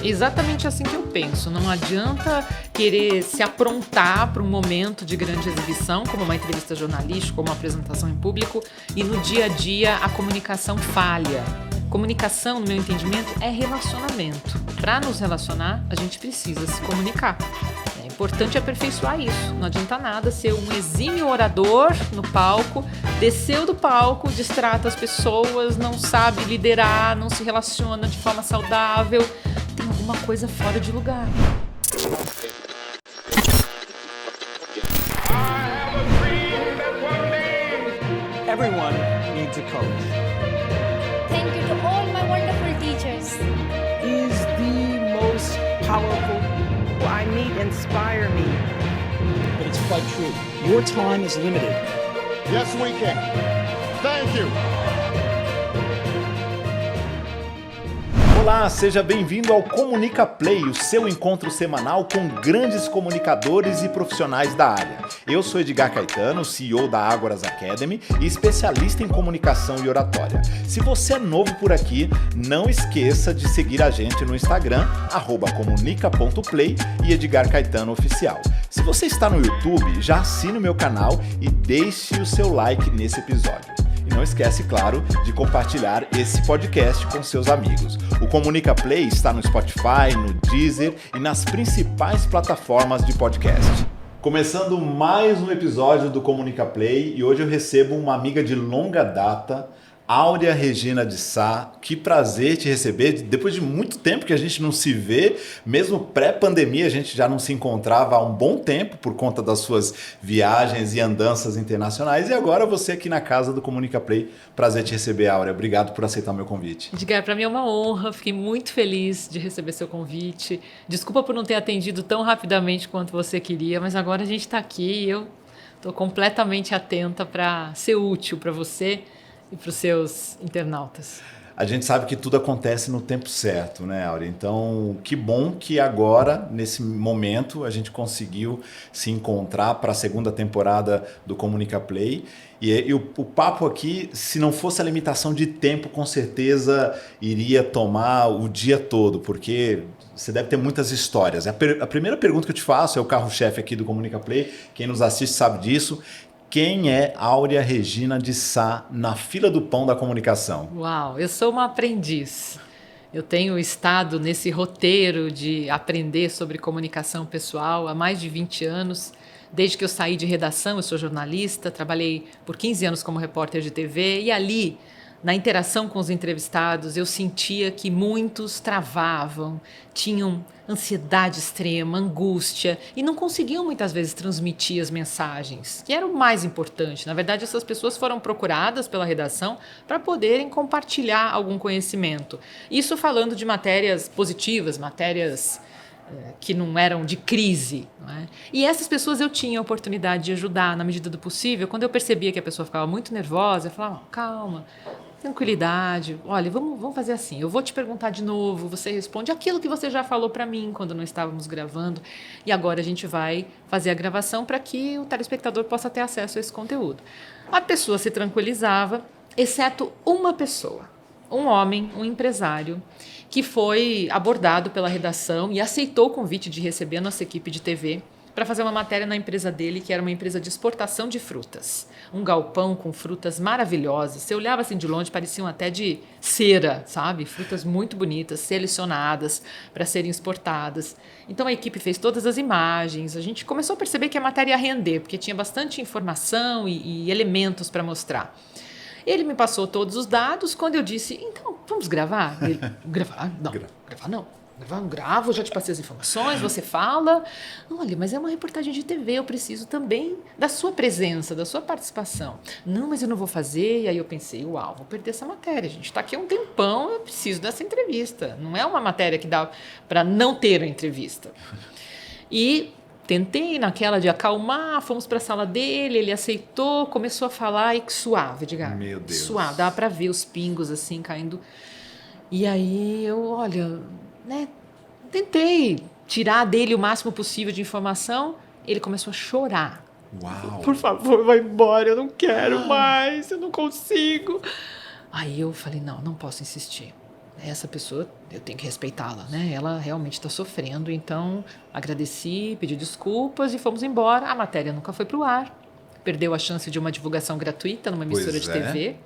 Exatamente assim que eu penso. Não adianta querer se aprontar para um momento de grande exibição, como uma entrevista jornalística, como uma apresentação em público, e no dia a dia a comunicação falha. Comunicação, no meu entendimento, é relacionamento. Para nos relacionar, a gente precisa se comunicar. É importante aperfeiçoar isso. Não adianta nada ser um exímio orador no palco, desceu do palco, distrata as pessoas, não sabe liderar, não se relaciona de forma saudável. Tem alguma coisa fora de lugar. Everyone needs a coach. Thank you to all my wonderful teachers. Is the most powerful. Who I meet inspire me. But it's quite true. Your time is limited. Yes, we can. Thank you. Olá, seja bem-vindo ao Comunica Play, o seu encontro semanal com grandes comunicadores e profissionais da área. Eu sou Edgar Caetano, CEO da Ágoras Academy e especialista em comunicação e oratória. Se você é novo por aqui, não esqueça de seguir a gente no Instagram, @comunica.play e Edgar Caetano Oficial. Se você está no YouTube, já assine o meu canal e deixe o seu like nesse episódio. E não esquece, claro, de compartilhar esse podcast com seus amigos. O Comunica Play está no Spotify, no Deezer e nas principais plataformas de podcast. Começando mais um episódio do Comunica Play e hoje eu recebo uma amiga de longa data, Áurea Regina de Sá. Que prazer te receber. Depois de muito tempo que a gente não se vê, mesmo pré-pandemia a gente já não se encontrava há um bom tempo por conta das suas viagens e andanças internacionais. E agora você aqui na casa do Comunica Play. Prazer te receber, Áurea. Obrigado por aceitar o meu convite. Edgar, para mim é uma honra. Fiquei muito feliz de receber seu convite. Desculpa por não ter atendido tão rapidamente quanto você queria, mas agora a gente está aqui e eu estou completamente atenta para ser útil para você e para os seus internautas. A gente sabe que tudo acontece no tempo certo, né, Áurea? Então, que bom que agora, nesse momento, a gente conseguiu se encontrar para a segunda temporada do Comunica Play. E o papo aqui, se não fosse a limitação de tempo, com certeza iria tomar o dia todo, porque você deve ter muitas histórias. A primeira pergunta que eu te faço é o carro-chefe aqui do Comunica Play. Quem nos assiste sabe disso. Quem é Áurea Regina de Sá na fila do pão da comunicação? Uau, eu sou uma aprendiz. Eu tenho estado nesse roteiro de aprender sobre comunicação pessoal há mais de 20 anos. Desde que eu saí de redação, eu sou jornalista, trabalhei por 15 anos como repórter de TV e ali, na interação com os entrevistados, eu sentia que muitos travavam, tinham ansiedade extrema, angústia e não conseguiam muitas vezes transmitir as mensagens, que era o mais importante. Na verdade, essas pessoas foram procuradas pela redação para poderem compartilhar algum conhecimento. Isso falando de matérias positivas, matérias que não eram de crise. Não é? E essas pessoas eu tinha a oportunidade de ajudar na medida do possível. Quando eu percebia que a pessoa ficava muito nervosa, eu falava, calma, tranquilidade, olha, vamos fazer assim, eu vou te perguntar de novo, você responde aquilo que você já falou para mim quando não estávamos gravando, e agora a gente vai fazer a gravação para que o telespectador possa ter acesso a esse conteúdo. A pessoa se tranquilizava, exceto uma pessoa, um homem, um empresário, que foi abordado pela redação e aceitou o convite de receber a nossa equipe de TV para fazer uma matéria na empresa dele, que era uma empresa de exportação de frutas. Um galpão com frutas maravilhosas. Você olhava assim de longe, pareciam até de cera, sabe? Frutas muito bonitas, selecionadas para serem exportadas. Então a equipe fez todas as imagens. A gente começou a perceber que a matéria ia render, porque tinha bastante informação e elementos para mostrar. Ele me passou todos os dados. Quando eu disse, então, vamos gravar? Ele, gravar? Não, gravar não. Eu gravo, já te passei as informações, você fala. Olha, mas é uma reportagem de TV, eu preciso também da sua presença, da sua participação. Não, mas eu não vou fazer. E aí eu pensei, uau, vou perder essa matéria. A gente está aqui há um tempão, eu preciso dessa entrevista. Não é uma matéria que dá para não ter a entrevista. E tentei naquela de acalmar, fomos para a sala dele, ele aceitou, começou a falar e suave, Edgar. Meu Deus. Suave, dava para ver os pingos assim caindo. E aí eu, olha, né, tentei tirar dele o máximo possível de informação. Ele começou a chorar. Uau! Por favor, vai embora, eu não quero mais, eu não consigo. Aí eu falei, não posso insistir. essa pessoa, eu tenho que respeitá-la, né? Ela realmente está sofrendo, então agradeci, pedi desculpas e fomos embora. A matéria nunca foi para o ar, perdeu a chance de uma divulgação gratuita numa emissora de TV.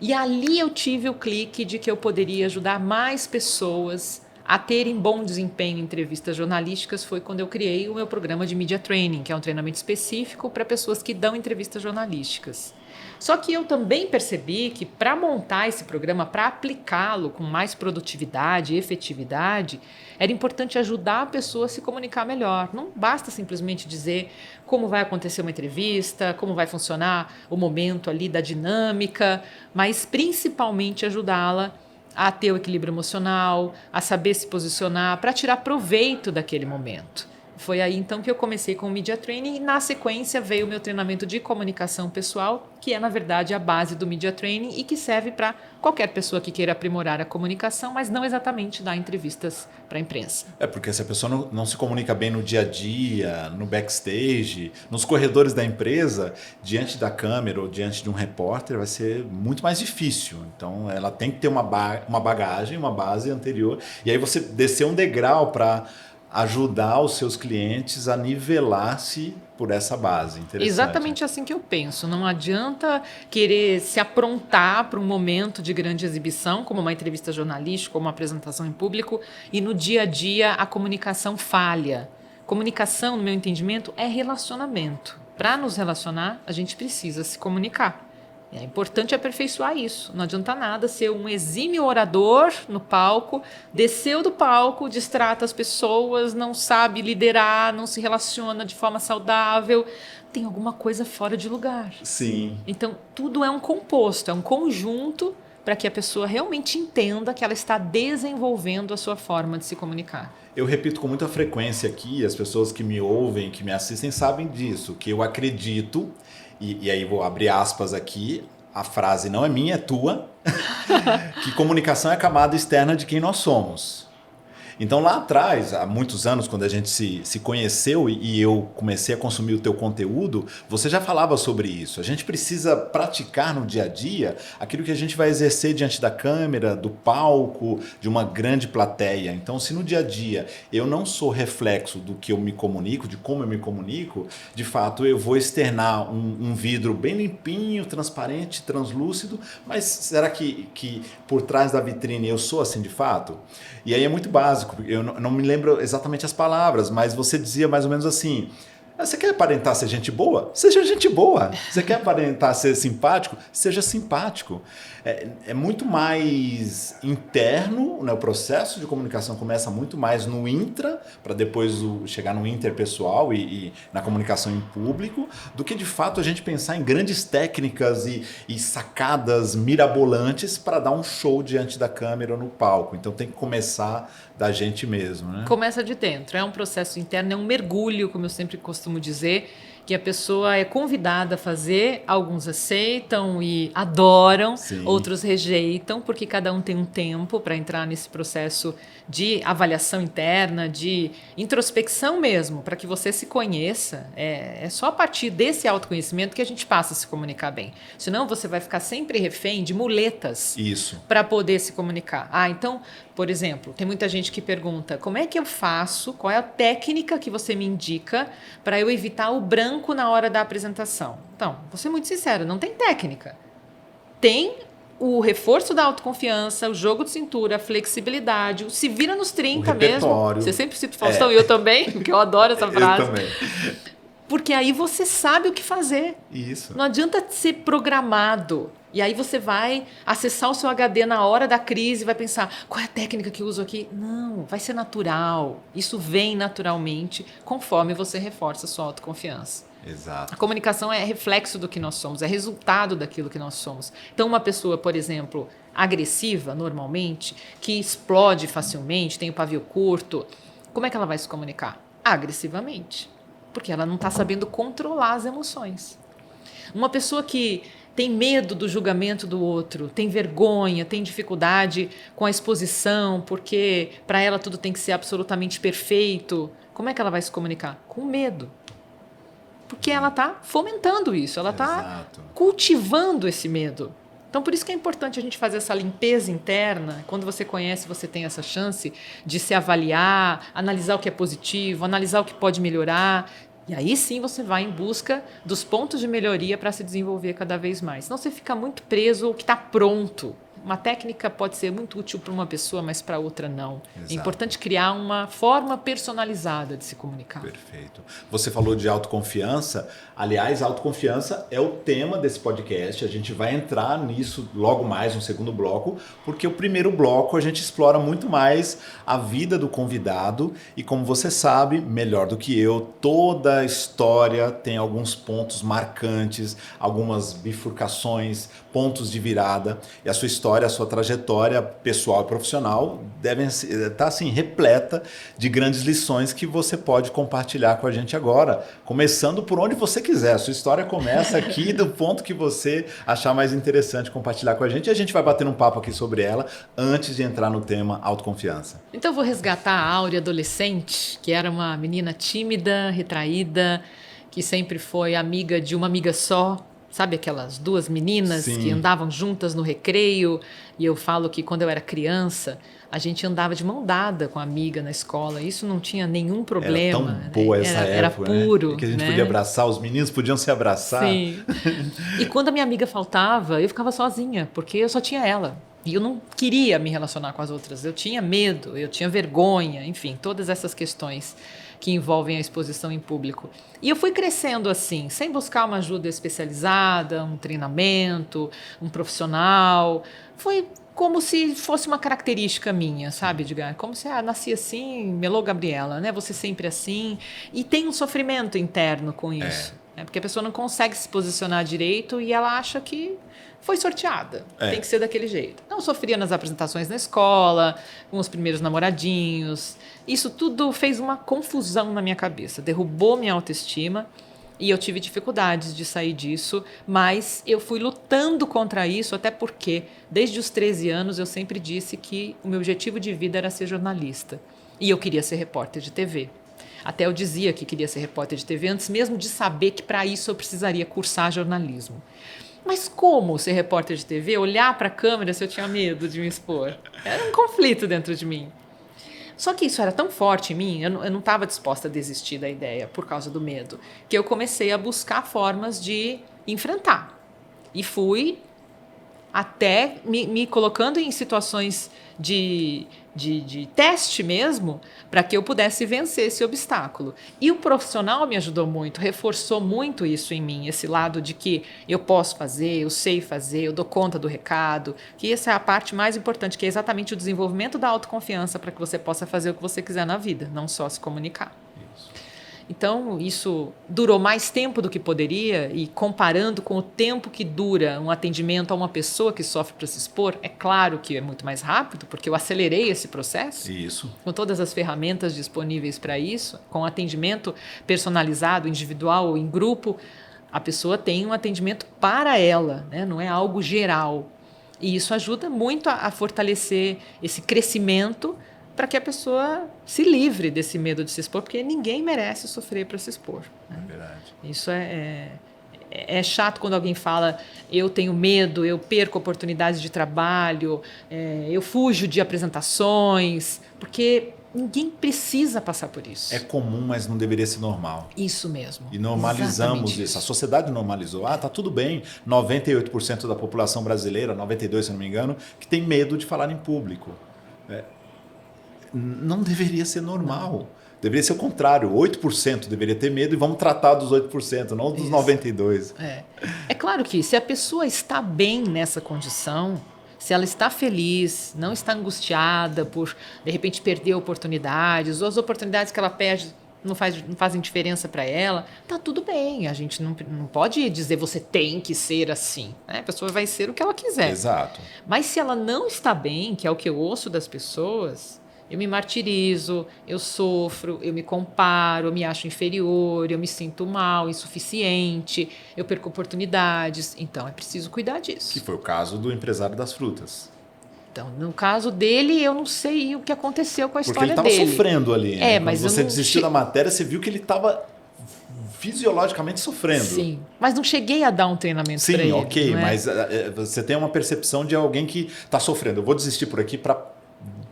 E ali eu tive o clique de que eu poderia ajudar mais pessoas a terem bom desempenho em entrevistas jornalísticas. Foi quando eu criei o meu programa de Media Training, que é um treinamento específico para pessoas que dão entrevistas jornalísticas. Só que eu também percebi que para montar esse programa, para aplicá-lo com mais produtividade e efetividade, era importante ajudar a pessoa a se comunicar melhor. Não basta simplesmente dizer como vai acontecer uma entrevista, como vai funcionar o momento ali da dinâmica, mas principalmente ajudá-la a ter o equilíbrio emocional, a saber se posicionar para tirar proveito daquele momento. Foi aí então que eu comecei com o Media Training e na sequência veio o meu treinamento de comunicação pessoal, que é na verdade a base do Media Training e que serve para qualquer pessoa que queira aprimorar a comunicação, mas não exatamente dar entrevistas para a imprensa. Porque se a pessoa não se comunica bem no dia a dia, no backstage, nos corredores da empresa, diante da câmera ou diante de um repórter, vai ser muito mais difícil. Então ela tem que ter uma bagagem, uma base anterior, e aí você descer um degrau para ajudar os seus clientes a nivelar-se por essa base. Interessante. Exatamente assim que eu penso. Não adianta querer se aprontar para um momento de grande exibição, como uma entrevista jornalística, como uma apresentação em público, e no dia a dia a comunicação falha. Comunicação, no meu entendimento, é relacionamento. Para nos relacionar, a gente precisa se comunicar. É importante aperfeiçoar isso. Não adianta nada ser um exímio orador no palco, desceu do palco, distrata as pessoas, não sabe liderar, não se relaciona de forma saudável. Tem alguma coisa fora de lugar. Sim. Então, tudo é um composto, é um conjunto para que a pessoa realmente entenda que ela está desenvolvendo a sua forma de se comunicar. Eu repito com muita frequência aqui, as pessoas que me ouvem, que me assistem, sabem disso, que eu acredito, e aí vou abrir aspas aqui, a frase não é minha, é tua, que comunicação é a camada externa de quem nós somos. Então lá atrás, há muitos anos, quando a gente se conheceu e eu comecei a consumir o teu conteúdo, você já falava sobre isso. A gente precisa praticar no dia a dia aquilo que a gente vai exercer diante da câmera, do palco, de uma grande plateia. Então se no dia a dia eu não sou reflexo do que eu me comunico, de como eu me comunico, de fato eu vou externar um vidro bem limpinho, transparente, translúcido, mas será que por trás da vitrine eu sou assim de fato? E aí é muito básico. Eu não me lembro exatamente as palavras, mas você dizia mais ou menos assim: você quer aparentar ser gente boa? Seja gente boa. Você quer aparentar ser simpático? Seja simpático. É muito mais interno, né? O processo de comunicação começa muito mais no intra, para depois chegar no interpessoal e na comunicação em público, do que de fato a gente pensar em grandes técnicas e sacadas mirabolantes para dar um show diante da câmera ou no palco. Então tem que começar da gente mesmo, né? Começa de dentro, é um processo interno, é um mergulho, como eu sempre costumo dizer, que a pessoa é convidada a fazer, alguns aceitam e adoram, Sim. Outros rejeitam, porque cada um tem um tempo para entrar nesse processo de avaliação interna, de introspecção mesmo, para que você se conheça. É só a partir desse autoconhecimento que a gente passa a se comunicar bem. Senão você vai ficar sempre refém de muletas para poder se comunicar. Então, por exemplo, tem muita gente que pergunta: como é que eu faço, qual é a técnica que você me indica para eu evitar o branco na hora da apresentação? Então, vou ser muito sincera, não tem técnica. Tem o reforço da autoconfiança, o jogo de cintura, a flexibilidade, o se vira nos 30 mesmo. Você sempre cita o Faustão e eu também, porque eu adoro essa frase. Eu também. Porque aí você sabe o que fazer. Isso. Não adianta ser programado. E aí você vai acessar o seu HD na hora da crise e vai pensar: qual é a técnica que eu uso aqui? Não, vai ser natural. Isso vem naturalmente conforme você reforça a sua autoconfiança. Exato. A comunicação é reflexo do que nós somos, é resultado daquilo que nós somos. Então, uma pessoa, por exemplo, agressiva, normalmente, que explode facilmente, tem o pavio curto, como é que ela vai se comunicar? Agressivamente. Porque ela não está sabendo controlar as emoções. Uma pessoa que tem medo do julgamento do outro, tem vergonha, tem dificuldade com a exposição, porque para ela tudo tem que ser absolutamente perfeito, como é que ela vai se comunicar? Com medo. Porque ela está fomentando isso, ela está cultivando esse medo. Então, por isso que é importante a gente fazer essa limpeza interna. Quando você conhece, você tem essa chance de se avaliar, analisar o que é positivo, analisar o que pode melhorar. E aí sim você vai em busca dos pontos de melhoria para se desenvolver cada vez mais. Senão você fica muito preso ao que está pronto. Uma técnica pode ser muito útil para uma pessoa, mas para outra não. Exato. É importante criar uma forma personalizada de se comunicar. Perfeito. Você falou de autoconfiança. Aliás, autoconfiança é o tema desse podcast. A gente vai entrar nisso logo mais no segundo bloco, porque o primeiro bloco a gente explora muito mais a vida do convidado e, como você sabe, melhor do que eu, toda a história tem alguns pontos marcantes, algumas bifurcações, pontos de virada, e a sua história, a sua trajetória pessoal e profissional devem estar assim, repleta de grandes lições que você pode compartilhar com a gente agora, começando por onde você quiser. A sua história começa aqui do ponto que você achar mais interessante compartilhar com a gente, e a gente vai bater um papo aqui sobre ela antes de entrar no tema autoconfiança. Então eu vou resgatar a Áurea adolescente, que era uma menina tímida, retraída, que sempre foi amiga de uma amiga só. Sabe aquelas duas meninas Sim. que andavam juntas no recreio? E eu falo que quando eu era criança, a gente andava de mão dada com a amiga na escola. Isso não tinha nenhum problema. Era tão boa essa era época, puro. né? Que a gente né? podia abraçar, os meninos podiam se abraçar. Sim. E quando a minha amiga faltava, eu ficava sozinha, porque eu só tinha ela. E eu não queria me relacionar com as outras. Eu tinha medo, eu tinha vergonha, enfim, todas essas questões que envolvem a exposição em público. E eu fui crescendo assim, sem buscar uma ajuda especializada, um treinamento, um profissional. Foi como se fosse uma característica minha, sabe, Edgar? Como se, nasci assim, Melô Gabriela, né? Você sempre assim. E tem um sofrimento interno com isso. Né? Porque a pessoa não consegue se posicionar direito e ela acha que foi sorteada. Tem que ser daquele jeito. Não sofria nas apresentações na escola, com os primeiros namoradinhos. Isso tudo fez uma confusão na minha cabeça, derrubou minha autoestima e eu tive dificuldades de sair disso, mas eu fui lutando contra isso, até porque desde os 13 anos eu sempre disse que o meu objetivo de vida era ser jornalista e eu queria ser repórter de TV. Até eu dizia que queria ser repórter de TV antes mesmo de saber que para isso eu precisaria cursar jornalismo. Mas como ser repórter de TV, olhar para a câmera se eu tinha medo de me expor? Era um conflito dentro de mim. Só que isso era tão forte em mim, eu não estava disposta a desistir da ideia por causa do medo, que eu comecei a buscar formas de enfrentar. E fui até me colocando em situações de teste mesmo, para que eu pudesse vencer esse obstáculo. E o profissional me ajudou muito, reforçou muito isso em mim, esse lado de que eu posso fazer, eu sei fazer, eu dou conta do recado, que essa é a parte mais importante, que é exatamente o desenvolvimento da autoconfiança para que você possa fazer o que você quiser na vida, não só se comunicar. Então, isso durou mais tempo do que poderia, e comparando com o tempo que dura um atendimento a uma pessoa que sofre para se expor, é claro que é muito mais rápido, porque eu acelerei esse processo. Isso. Com todas as ferramentas disponíveis para isso, com atendimento personalizado, individual ou em grupo, a pessoa tem um atendimento para ela, né? Não é algo geral. E isso ajuda muito a fortalecer esse crescimento para que a pessoa se livre desse medo de se expor, porque ninguém merece sofrer para se expor. Né? É verdade. Isso é chato quando alguém fala, eu tenho medo, eu perco oportunidades de trabalho, eu fujo de apresentações, porque ninguém precisa passar por isso. É comum, mas não deveria ser normal. Isso mesmo. E normalizamos isso. A sociedade normalizou. Tá tudo bem. 98% da população brasileira, 92% se não me engano, que tem medo de falar em público. Não deveria ser normal. Não. Deveria ser o contrário. 8% deveria ter medo e vamos tratar dos 8%, não dos 92%. É claro que se a pessoa está bem nessa condição, se ela está feliz, não está angustiada por, de repente, perder oportunidades, ou as oportunidades que ela perde não fazem diferença para ela, tá tudo bem. A gente não pode dizer você tem que ser assim. Né? A pessoa vai ser o que ela quiser. Exato. Mas se ela não está bem, que é o que eu ouço das pessoas, eu me martirizo, eu sofro, eu me comparo, eu me acho inferior, eu me sinto mal, insuficiente, eu perco oportunidades. Então, é preciso cuidar disso. Que foi o caso do empresário das frutas. Então, no caso dele, eu não sei o que aconteceu com a história dele. Porque ele estava sofrendo ali. Né? Mas quando você desistiu da matéria, você viu que ele estava fisiologicamente sofrendo. Sim, mas não cheguei a dar um treinamento para ele. Sim, ok, não é? mas você tem uma percepção de alguém que está sofrendo. Eu vou desistir por aqui para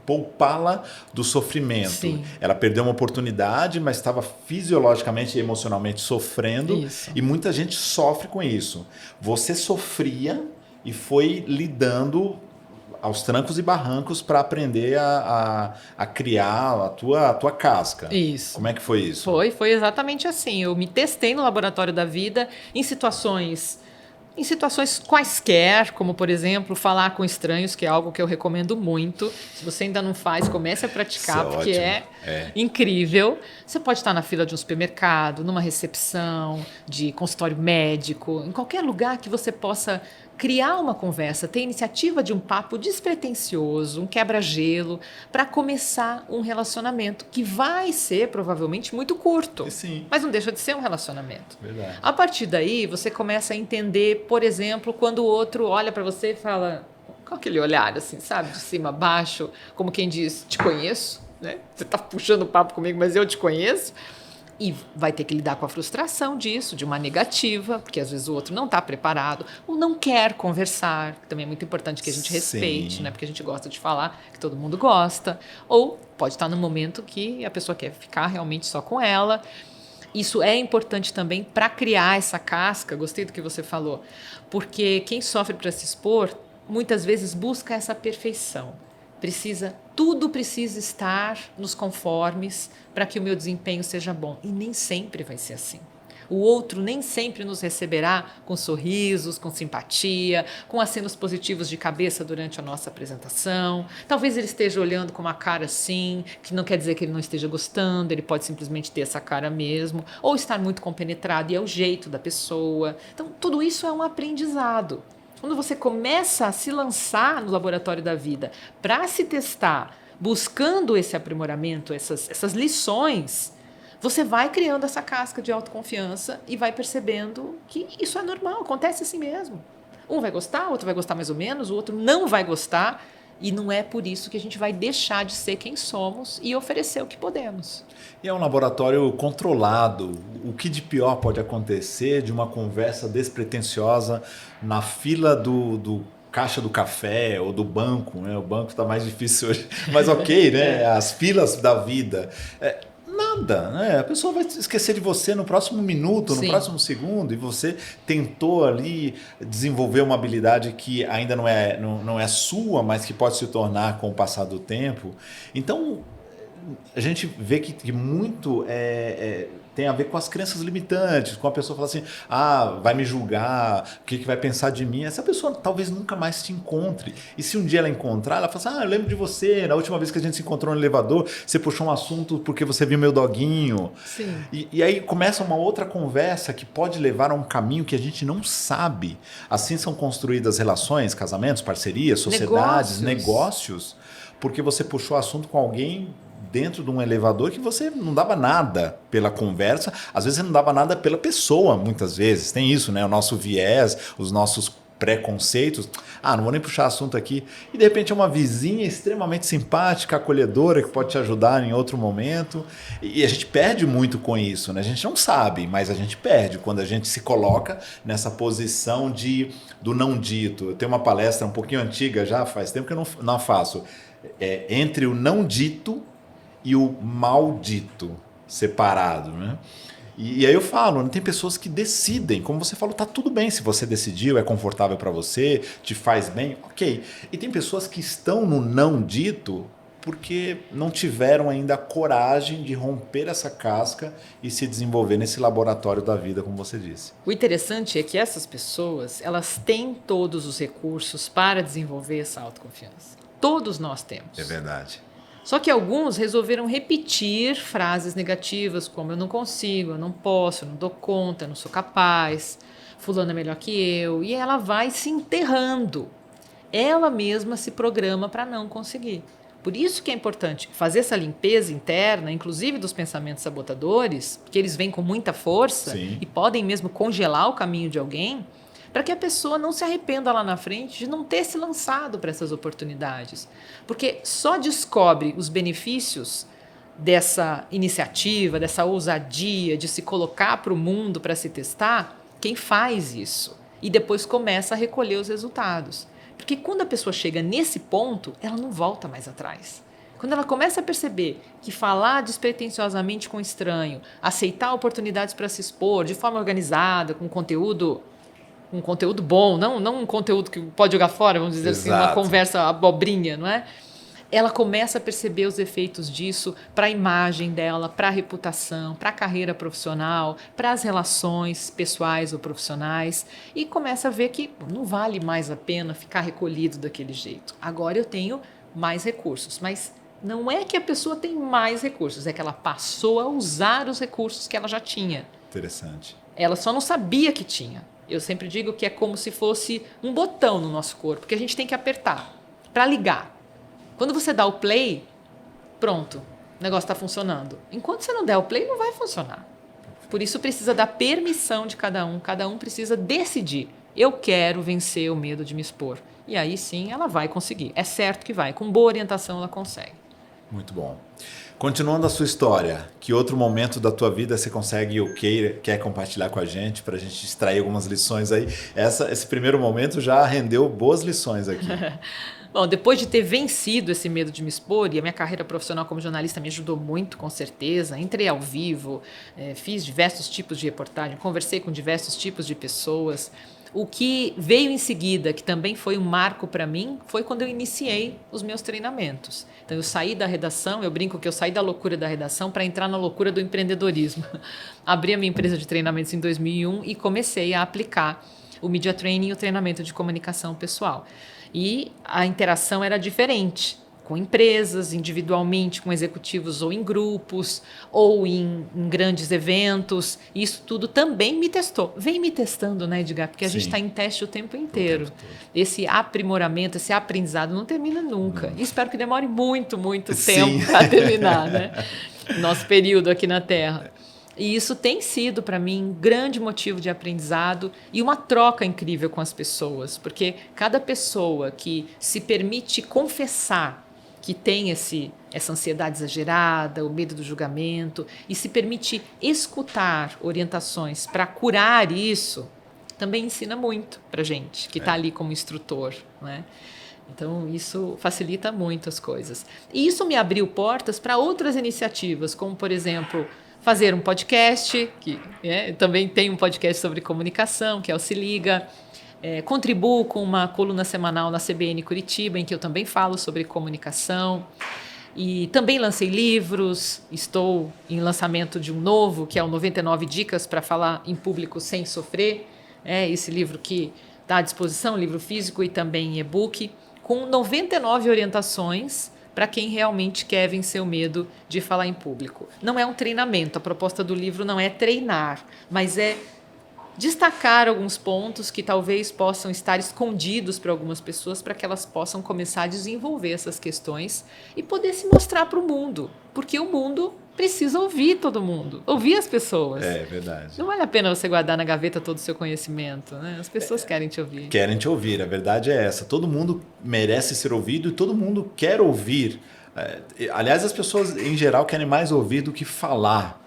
poupá-la do sofrimento. Sim. Ela perdeu uma oportunidade, mas estava fisiologicamente e emocionalmente sofrendo. Isso. E muita gente sofre com isso. Você sofria e foi lidando aos trancos e barrancos para aprender a criar a tua casca. Isso. Como é que foi isso? Foi exatamente assim. Eu me testei no laboratório da vida em situações quaisquer, como, por exemplo, falar com estranhos, que é algo que eu recomendo muito. Se você ainda não faz, comece a praticar, Isso é porque ótimo. incrível. Você pode estar na fila de um supermercado, numa recepção, de consultório médico, em qualquer lugar que você possa criar uma conversa, ter iniciativa de um papo despretensioso, um quebra-gelo, para começar um relacionamento que vai ser provavelmente muito curto, Sim. mas não deixa de ser um relacionamento. Verdade. A partir daí, você começa a entender, por exemplo, quando o outro olha para você e fala, com aquele olhar assim, sabe, de cima a baixo, como quem diz, te conheço, né? Você está puxando o papo comigo, mas eu te conheço. E vai ter que lidar com a frustração disso, de uma negativa, porque às vezes o outro não está preparado, ou não quer conversar, que também é muito importante que a gente respeite, Sim. né? Porque a gente gosta de falar, que todo mundo gosta. Ou pode estar no momento que a pessoa quer ficar realmente só com ela. Isso é importante também para criar essa casca, gostei do que você falou, porque quem sofre para se expor, muitas vezes busca essa perfeição. Tudo precisa estar nos conformes para que o meu desempenho seja bom. E nem sempre vai ser assim. O outro nem sempre nos receberá com sorrisos, com simpatia, com acenos positivos de cabeça durante a nossa apresentação. Talvez ele esteja olhando com uma cara assim, que não quer dizer que ele não esteja gostando, ele pode simplesmente ter essa cara mesmo, ou estar muito compenetrado, e é o jeito da pessoa. Então, tudo isso é um aprendizado. Quando você começa a se lançar no laboratório da vida para se testar, buscando esse aprimoramento, essas lições, você vai criando essa casca de autoconfiança e vai percebendo que isso é normal, acontece assim mesmo. Um vai gostar, o outro vai gostar mais ou menos, o outro não vai gostar, e não é por isso que a gente vai deixar de ser quem somos e oferecer o que podemos. E é um laboratório controlado. O que de pior pode acontecer de uma conversa despretensiosa na fila do caixa do café ou do banco, né? O banco está mais difícil hoje, mas ok, né? As filas da vida. Nada, né? A pessoa vai esquecer de você no próximo minuto, no Sim. próximo segundo, e você tentou ali desenvolver uma habilidade que ainda não é sua, mas que pode se tornar com o passar do tempo. Então, a gente vê que muito tem a ver com as crenças limitantes, com a pessoa fala assim, vai me julgar, o que vai pensar de mim? Essa pessoa talvez nunca mais te encontre. E se um dia ela encontrar, ela fala assim, eu lembro de você, na última vez que a gente se encontrou no elevador, você puxou um assunto porque você viu meu doguinho. Sim. E aí começa uma outra conversa que pode levar a um caminho que a gente não sabe. Assim são construídas relações, casamentos, parcerias, sociedades, negócios, porque você puxou assunto com alguém dentro de um elevador que você não dava nada pela conversa, às vezes você não dava nada pela pessoa, muitas vezes. Tem isso, né? O nosso viés, os nossos preconceitos. Não vou nem puxar assunto aqui. E de repente é uma vizinha extremamente simpática, acolhedora, que pode te ajudar em outro momento. E a gente perde muito com isso, né? A gente não sabe, mas a gente perde quando a gente se coloca nessa posição do não dito. Eu tenho uma palestra um pouquinho antiga já, faz tempo que eu não faço. Entre o não dito e o maldito separado, né? E aí eu falo, tem pessoas que decidem, como você falou, tá tudo bem se você decidiu, é confortável para você, te faz bem, ok. E tem pessoas que estão no não dito porque não tiveram ainda a coragem de romper essa casca e se desenvolver nesse laboratório da vida, como você disse. O interessante é que essas pessoas, elas têm todos os recursos para desenvolver essa autoconfiança. Todos nós temos. É verdade. Só que alguns resolveram repetir frases negativas, como eu não consigo, eu não posso, eu não dou conta, eu não sou capaz, fulano é melhor que eu, e ela vai se enterrando. Ela mesma se programa para não conseguir. Por isso que é importante fazer essa limpeza interna, inclusive dos pensamentos sabotadores, porque eles vêm com muita força. Sim. E podem mesmo congelar o caminho de alguém, para que a pessoa não se arrependa lá na frente de não ter se lançado para essas oportunidades. Porque só descobre os benefícios dessa iniciativa, dessa ousadia de se colocar para o mundo para se testar, quem faz isso. E depois começa a recolher os resultados. Porque quando a pessoa chega nesse ponto, ela não volta mais atrás. Quando ela começa a perceber que falar despretensiosamente com o estranho, aceitar oportunidades para se expor de forma organizada, com conteúdo bom, não um conteúdo que pode jogar fora, vamos dizer assim, uma conversa abobrinha, não é? Ela começa a perceber os efeitos disso para a imagem dela, para a reputação, para a carreira profissional, para as relações pessoais ou profissionais, e começa a ver que não vale mais a pena ficar recolhido daquele jeito. Agora eu tenho mais recursos, mas não é que a pessoa tem mais recursos, é que ela passou a usar os recursos que ela já tinha. Interessante. Ela só não sabia que tinha. Eu sempre digo que é como se fosse um botão no nosso corpo, que a gente tem que apertar para ligar. Quando você dá o play, pronto, o negócio está funcionando. Enquanto você não der o play, não vai funcionar. Por isso precisa da permissão de cada um precisa decidir. Eu quero vencer o medo de me expor. E aí sim ela vai conseguir. É certo que vai. Com boa orientação ela consegue. Muito bom. Continuando a sua história, que outro momento da tua vida você consegue ou quer compartilhar com a gente, para a gente extrair algumas lições aí? Esse primeiro momento já rendeu boas lições aqui. Bom, depois de ter vencido esse medo de me expor, e a minha carreira profissional como jornalista me ajudou muito, com certeza, entrei ao vivo, fiz diversos tipos de reportagem, conversei com diversos tipos de pessoas. O que veio em seguida, que também foi um marco para mim, foi quando eu iniciei os meus treinamentos. Então eu saí da redação, eu brinco que eu saí da loucura da redação para entrar na loucura do empreendedorismo. Abri a minha empresa de treinamentos em 2001 e comecei a aplicar o Media Training e o treinamento de comunicação pessoal. E a interação era diferente, com empresas, individualmente, com executivos ou em grupos, ou em grandes eventos. Isso tudo também me testou. Vem me testando, né, Edgar? Porque a gente está em teste o tempo inteiro. Esse aprimoramento, esse aprendizado não termina nunca. E espero que demore muito, muito tempo para terminar, né? Nosso período aqui na Terra. E isso tem sido, para mim, um grande motivo de aprendizado e uma troca incrível com as pessoas, porque cada pessoa que se permite confessar que tem essa ansiedade exagerada, o medo do julgamento, e se permite escutar orientações para curar isso, também ensina muito para a gente, que está ali como instrutor, né? Então, isso facilita muito as coisas. E isso me abriu portas para outras iniciativas, como, por exemplo, fazer um podcast, que também tem um podcast sobre comunicação, que é o Se Liga. Contribuo com uma coluna semanal na CBN Curitiba, em que eu também falo sobre comunicação. E também lancei livros, estou em lançamento de um novo, que é o 99 Dicas para Falar em Público Sem Sofrer. Esse livro que está à disposição, livro físico e também em e-book, com 99 orientações para quem realmente quer vencer o medo de falar em público. Não é um treinamento, a proposta do livro não é treinar, mas é destacar alguns pontos que talvez possam estar escondidos para algumas pessoas, para que elas possam começar a desenvolver essas questões e poder se mostrar para o mundo, porque o mundo precisa ouvir todo mundo, ouvir as pessoas. É verdade. Não vale a pena você guardar na gaveta todo o seu conhecimento, né? As pessoas querem te ouvir. Querem te ouvir, a verdade é essa. Todo mundo merece ser ouvido e todo mundo quer ouvir. Aliás, as pessoas em geral querem mais ouvir do que falar.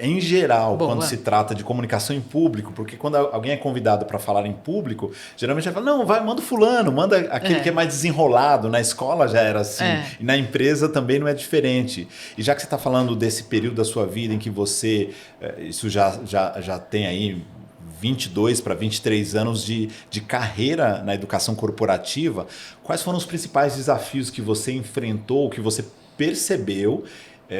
Em geral, quando se trata de comunicação em público, porque quando alguém é convidado para falar em público, geralmente vai falar, não, manda fulano, manda aquele que é mais desenrolado. Na escola já era assim, e na empresa também não é diferente. E já que você está falando desse período da sua vida em que você, isso já tem aí 22 para 23 anos de carreira na educação corporativa, quais foram os principais desafios que você enfrentou, que você percebeu,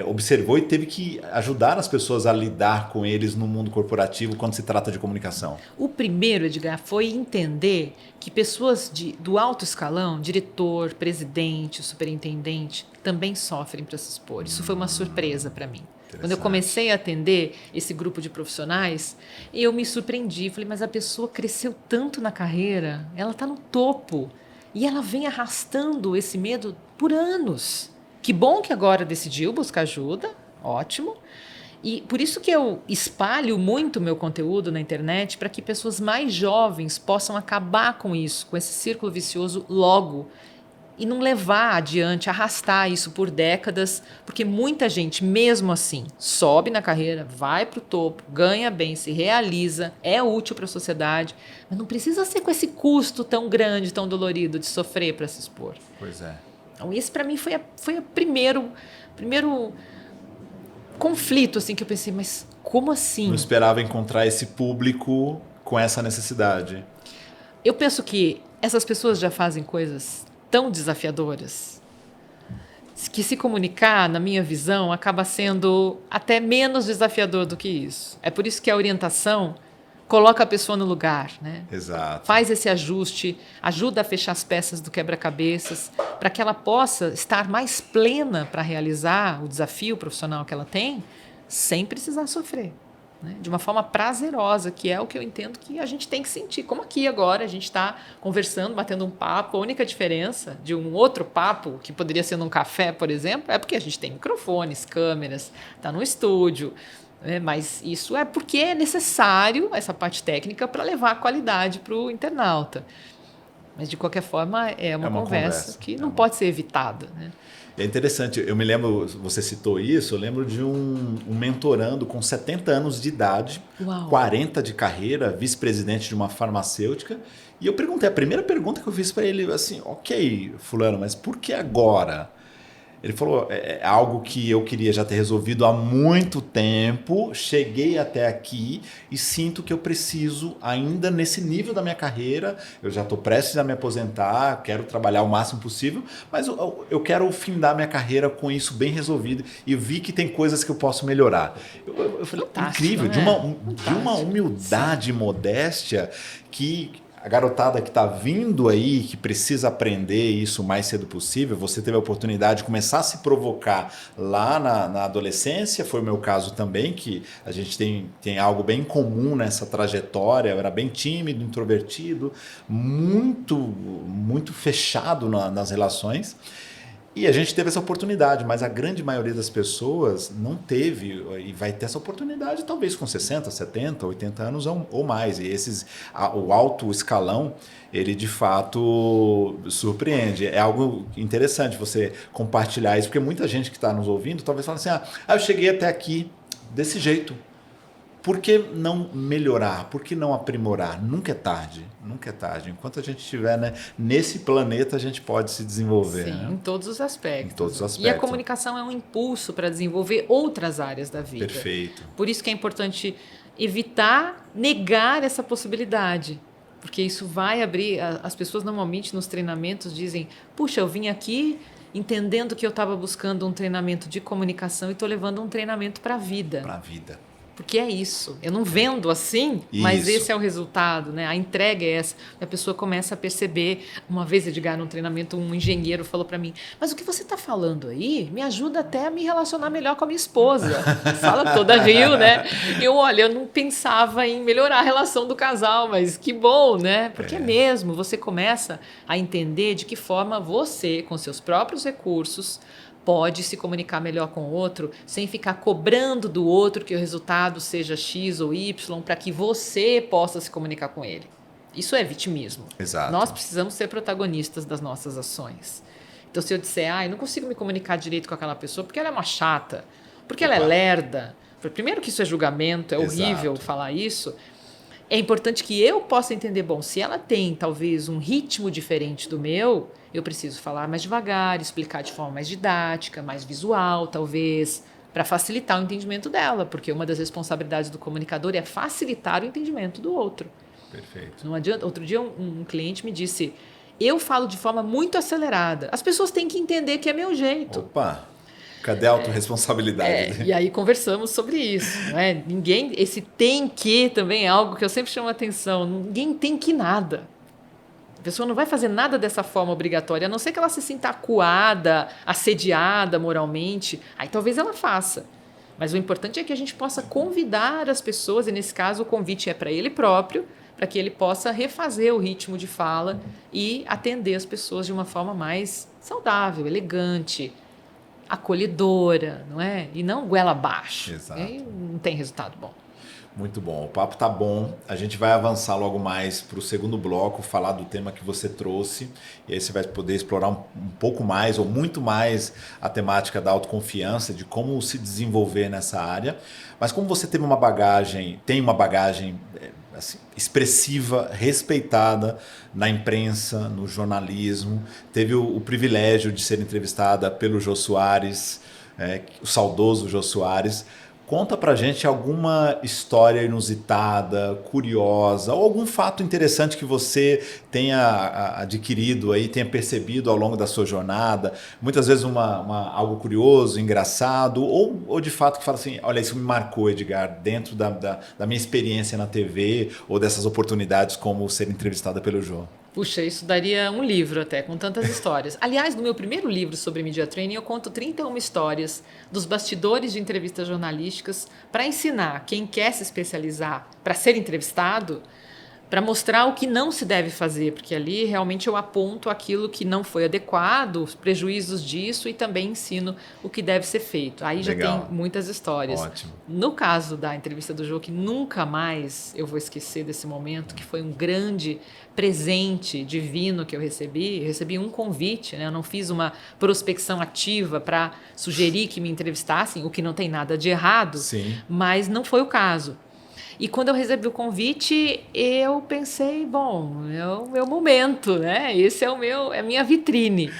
observou e teve que ajudar as pessoas a lidar com eles no mundo corporativo quando se trata de comunicação? O primeiro, Edgar, foi entender que pessoas do alto escalão, diretor, presidente, superintendente, também sofrem para se expor. Isso foi uma surpresa para mim. Quando eu comecei a atender esse grupo de profissionais, eu me surpreendi. Falei, mas a pessoa cresceu tanto na carreira, ela está no topo e ela vem arrastando esse medo por anos. Que bom que agora decidiu buscar ajuda, ótimo. E por isso que eu espalho muito meu conteúdo na internet para que pessoas mais jovens possam acabar com isso, com esse círculo vicioso logo e não levar adiante, arrastar isso por décadas, porque muita gente, mesmo assim, sobe na carreira, vai para o topo, ganha bem, se realiza, é útil para a sociedade, mas não precisa ser com esse custo tão grande, tão dolorido de sofrer para se expor. Pois é. Então, esse para mim foi o primeiro conflito assim, que eu pensei, mas como assim? Não esperava encontrar esse público com essa necessidade. Eu penso que essas pessoas já fazem coisas tão desafiadoras que se comunicar, na minha visão, acaba sendo até menos desafiador do que isso. É por isso que a orientação coloca a pessoa no lugar, né? Exato. Faz esse ajuste, ajuda a fechar as peças do quebra-cabeças, para que ela possa estar mais plena para realizar o desafio profissional que ela tem, sem precisar sofrer. Né? De uma forma prazerosa, que é o que eu entendo que a gente tem que sentir. Como aqui agora, a gente está conversando, batendo um papo. A única diferença de um outro papo, que poderia ser num café, por exemplo, é porque a gente tem microfones, câmeras, está no estúdio. Né? Mas isso é porque é necessário, essa parte técnica, para levar a qualidade para o internauta. Mas, de qualquer forma, é uma conversa que não pode ser evitada. Né? É interessante, eu me lembro, você citou isso, eu lembro de um mentorando com 70 anos de idade, Uau. 40 de carreira, vice-presidente de uma farmacêutica, e eu perguntei, a primeira pergunta que eu fiz para ele, assim, ok, fulano, mas por que agora? Ele falou, é algo que eu queria já ter resolvido há muito tempo, cheguei até aqui e sinto que eu preciso, ainda nesse nível da minha carreira, eu já estou prestes a me aposentar, quero trabalhar o máximo possível, mas eu quero findar minha carreira com isso bem resolvido e vi que tem coisas que eu posso melhorar. Eu falei, incrível, né? de uma humildade e modéstia que... A garotada que está vindo aí, que precisa aprender isso o mais cedo possível, você teve a oportunidade de começar a se provocar lá na adolescência, foi o meu caso também, que a gente tem algo bem comum nessa trajetória, eu era bem tímido, introvertido, muito fechado nas relações. E a gente teve essa oportunidade, mas a grande maioria das pessoas não teve e vai ter essa oportunidade talvez com 60, 70, 80 anos ou mais. E o alto escalão, ele de fato surpreende. É algo interessante você compartilhar isso, porque muita gente que está nos ouvindo talvez fale assim, eu cheguei até aqui desse jeito. Por que não melhorar? Por que não aprimorar? Nunca é tarde. Nunca é tarde. Enquanto a gente estiver, né, nesse planeta, a gente pode se desenvolver. Sim, né? em todos os aspectos. Em todos os aspectos. E a comunicação é um impulso para desenvolver outras áreas da vida. Perfeito. Por isso que é importante evitar negar essa possibilidade. Porque isso vai abrir... As pessoas normalmente nos treinamentos dizem, puxa, eu vim aqui entendendo que eu estava buscando um treinamento de comunicação e estou levando um treinamento para a vida. Para a vida. Porque é isso. Eu não vendo assim, mas esse é o resultado, né? A entrega é essa. A pessoa começa a perceber. Uma vez, Edgar, num treinamento, um engenheiro falou para mim, mas o que você está falando aí me ajuda até a me relacionar melhor com a minha esposa. Fala toda rio, né? Eu não pensava em melhorar a relação do casal, mas que bom, né? Porque mesmo você começa a entender de que forma você, com seus próprios recursos, pode se comunicar melhor com o outro sem ficar cobrando do outro que o resultado seja X ou Y para que você possa se comunicar com ele. Isso é vitimismo. Exato. Nós precisamos ser protagonistas das nossas ações. Então, se eu disser, eu não consigo me comunicar direito com aquela pessoa porque ela é uma chata, porque ela é lerda. Primeiro que isso é julgamento, é horrível falar isso. É importante que eu possa entender, bom, se ela tem talvez um ritmo diferente do meu, eu preciso falar mais devagar, explicar de forma mais didática, mais visual, talvez, para facilitar o entendimento dela, porque uma das responsabilidades do comunicador é facilitar o entendimento do outro. Perfeito. Não adianta. Outro dia um cliente me disse, eu falo de forma muito acelerada, as pessoas têm que entender que é meu jeito. Opa! Cadê a autorresponsabilidade? E aí conversamos sobre isso. Não é? Esse tem que também é algo que eu sempre chamo a atenção. Ninguém tem que nada. A pessoa não vai fazer nada dessa forma obrigatória, a não ser que ela se sinta acuada, assediada moralmente. Aí talvez ela faça. Mas o importante é que a gente possa convidar as pessoas, e nesse caso o convite é para ele próprio, para que ele possa refazer o ritmo de fala e atender as pessoas de uma forma mais saudável, elegante, acolhedora, não é? E não goela abaixo. Exato. Aí não tem resultado bom. Muito bom, o papo tá bom. A gente vai avançar logo mais para o segundo bloco, falar do tema que você trouxe. E aí você vai poder explorar um pouco mais ou muito mais a temática da autoconfiança, de como se desenvolver nessa área. Mas como você tem uma bagagem assim, expressiva, respeitada na imprensa, no jornalismo, teve o privilégio de ser entrevistada pelo Jô Soares, o saudoso Jô Soares. Conta pra gente alguma história inusitada, curiosa, ou algum fato interessante que você tenha adquirido aí, tenha percebido ao longo da sua jornada. Muitas vezes algo curioso, engraçado, ou de fato que fala assim, olha, isso me marcou, Edgar, dentro da minha experiência na TV, ou dessas oportunidades como ser entrevistada pelo Jô. Puxa, isso daria um livro até, com tantas histórias. Aliás, no meu primeiro livro sobre media training, eu conto 31 histórias dos bastidores de entrevistas jornalísticas para ensinar quem quer se especializar para ser entrevistado, para mostrar o que não se deve fazer, porque ali realmente eu aponto aquilo que não foi adequado, os prejuízos disso, e também ensino o que deve ser feito. Aí Legal. Já tem muitas histórias. Ótimo. No caso da entrevista do Jô, que nunca mais eu vou esquecer desse momento, que foi um grande presente divino que eu recebi um convite, né? Eu não fiz uma prospecção ativa para sugerir que me entrevistassem, o que não tem nada de errado, Sim. Mas não foi o caso. E quando eu recebi o convite, eu pensei, bom, é o meu momento, né? Esse é a minha vitrine.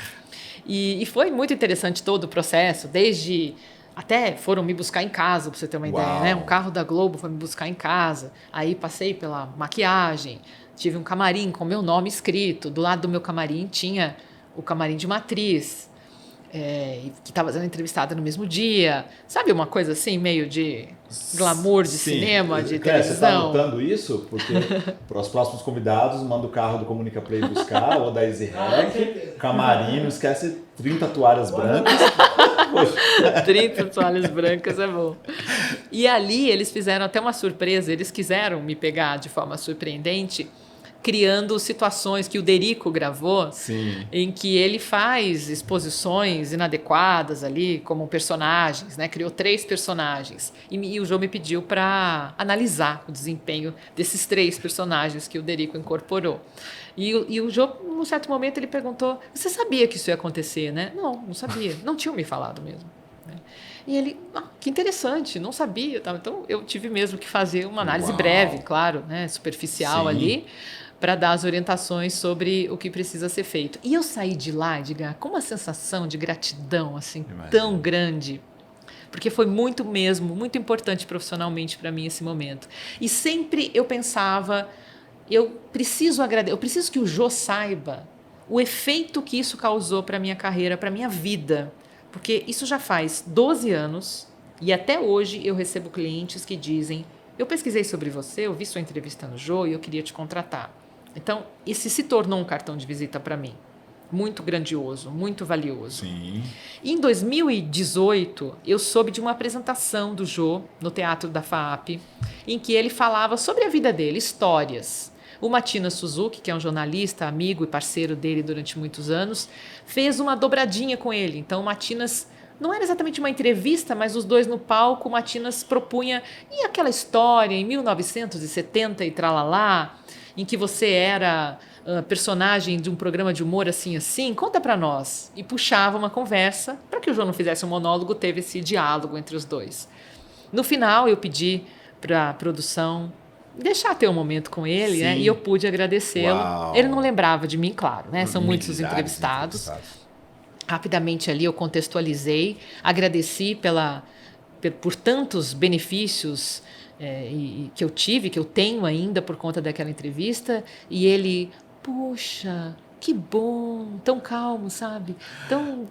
E foi muito interessante todo o processo, desde até foram me buscar em casa, para você ter uma ideia, né? Um carro da Globo foi me buscar em casa. Aí passei pela maquiagem, tive um camarim com meu nome escrito. Do lado do meu camarim tinha o camarim de uma atriz, que estava sendo entrevistada no mesmo dia. Sabe uma coisa assim, meio de glamour de cinema, de televisão? Você está anotando isso? Porque para os próximos convidados, manda o carro do Comunica Play buscar, ou da Easy Hack, camarim, não esquece 30 toalhas brancas. 30 toalhas brancas é bom. E ali eles fizeram até uma surpresa, eles quiseram me pegar de forma surpreendente, criando situações que o Derico gravou, Sim. Em que ele faz exposições inadequadas ali, como personagens, né? Criou 3 personagens. E o Jô me pediu para analisar o desempenho desses 3 personagens que o Derico incorporou. E o Jô, num certo momento, ele perguntou, você sabia que isso ia acontecer, né? Não sabia. Não tinham me falado mesmo. Né? E ele, que interessante, não sabia. Então, eu tive mesmo que fazer uma análise breve, claro, né? Superficial. Sim. Ali, para dar as orientações sobre o que precisa ser feito. E eu saí de lá, Edgar, com uma sensação de gratidão assim, tão grande, porque foi muito importante profissionalmente para mim esse momento. E sempre eu pensava, eu preciso que o Jô saiba o efeito que isso causou para a minha carreira, para a minha vida, porque isso já faz 12 anos e até hoje eu recebo clientes que dizem, eu pesquisei sobre você, eu vi sua entrevista no Jô e eu queria te contratar. Então, esse se tornou um cartão de visita para mim. Muito grandioso, muito valioso. Sim. E em 2018, eu soube de uma apresentação do Jô no Teatro da FAAP, em que ele falava sobre a vida dele, histórias. O Matinas Suzuki, que é um jornalista, amigo e parceiro dele durante muitos anos, fez uma dobradinha com ele. Então, o Matinas... Não era exatamente uma entrevista, mas os dois no palco, o Matinas propunha... E aquela história, em 1970 e tralalá... em que você era personagem de um programa de humor assim, conta para nós. E puxava uma conversa, para que o Jô não fizesse um monólogo, teve esse diálogo entre os dois. No final, eu pedi para a produção deixar ter um momento com ele, né? E eu pude agradecê-lo. Uau. Ele não lembrava de mim, claro, né? São muitos os entrevistados. Rapidamente ali eu contextualizei, agradeci por tantos benefícios que eu tive, que eu tenho ainda por conta daquela entrevista, e ele, puxa, que bom, tão calmo, sabe?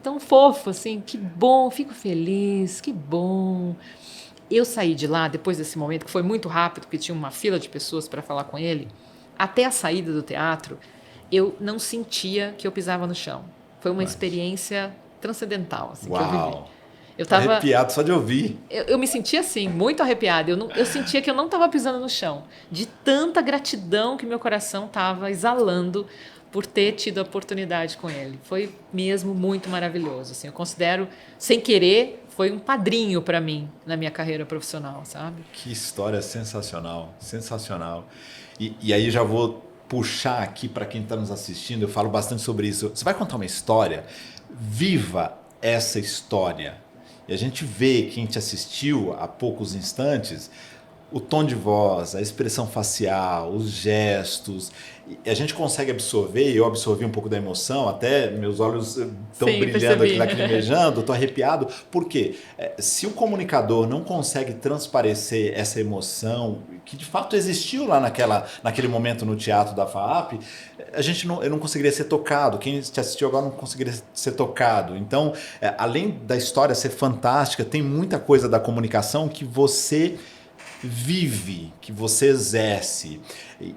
Tão fofo, assim, que bom, fico feliz, que bom. Eu saí de lá, depois desse momento, que foi muito rápido, porque tinha uma fila de pessoas para falar com ele, até a saída do teatro, eu não sentia que eu pisava no chão. Foi uma experiência transcendental, assim, que eu vivi. Eu estava arrepiado só de ouvir. Eu me sentia assim, muito arrepiada. Eu sentia que eu não estava pisando no chão, de tanta gratidão que meu coração estava exalando por ter tido a oportunidade com ele. Foi mesmo muito maravilhoso. Assim, eu considero, sem querer, foi um padrinho para mim na minha carreira profissional, sabe? Que história sensacional, sensacional. E aí já vou puxar aqui para quem está nos assistindo, eu falo bastante sobre isso. Você vai contar uma história? Viva essa história. E a gente vê, quem te assistiu há poucos instantes, o tom de voz, a expressão facial, os gestos, e a gente consegue absorver, eu absorvi um pouco da emoção, até meus olhos estão brilhando aqui, lacrimejando, estou arrepiado. Por quê? Se o comunicador não consegue transparecer essa emoção, que de fato existiu lá naquele momento no teatro da FAAP, eu não conseguiria ser tocado, quem te assistiu agora não conseguiria ser tocado. Então, além da história ser fantástica, tem muita coisa da comunicação que você vive, que você exerce.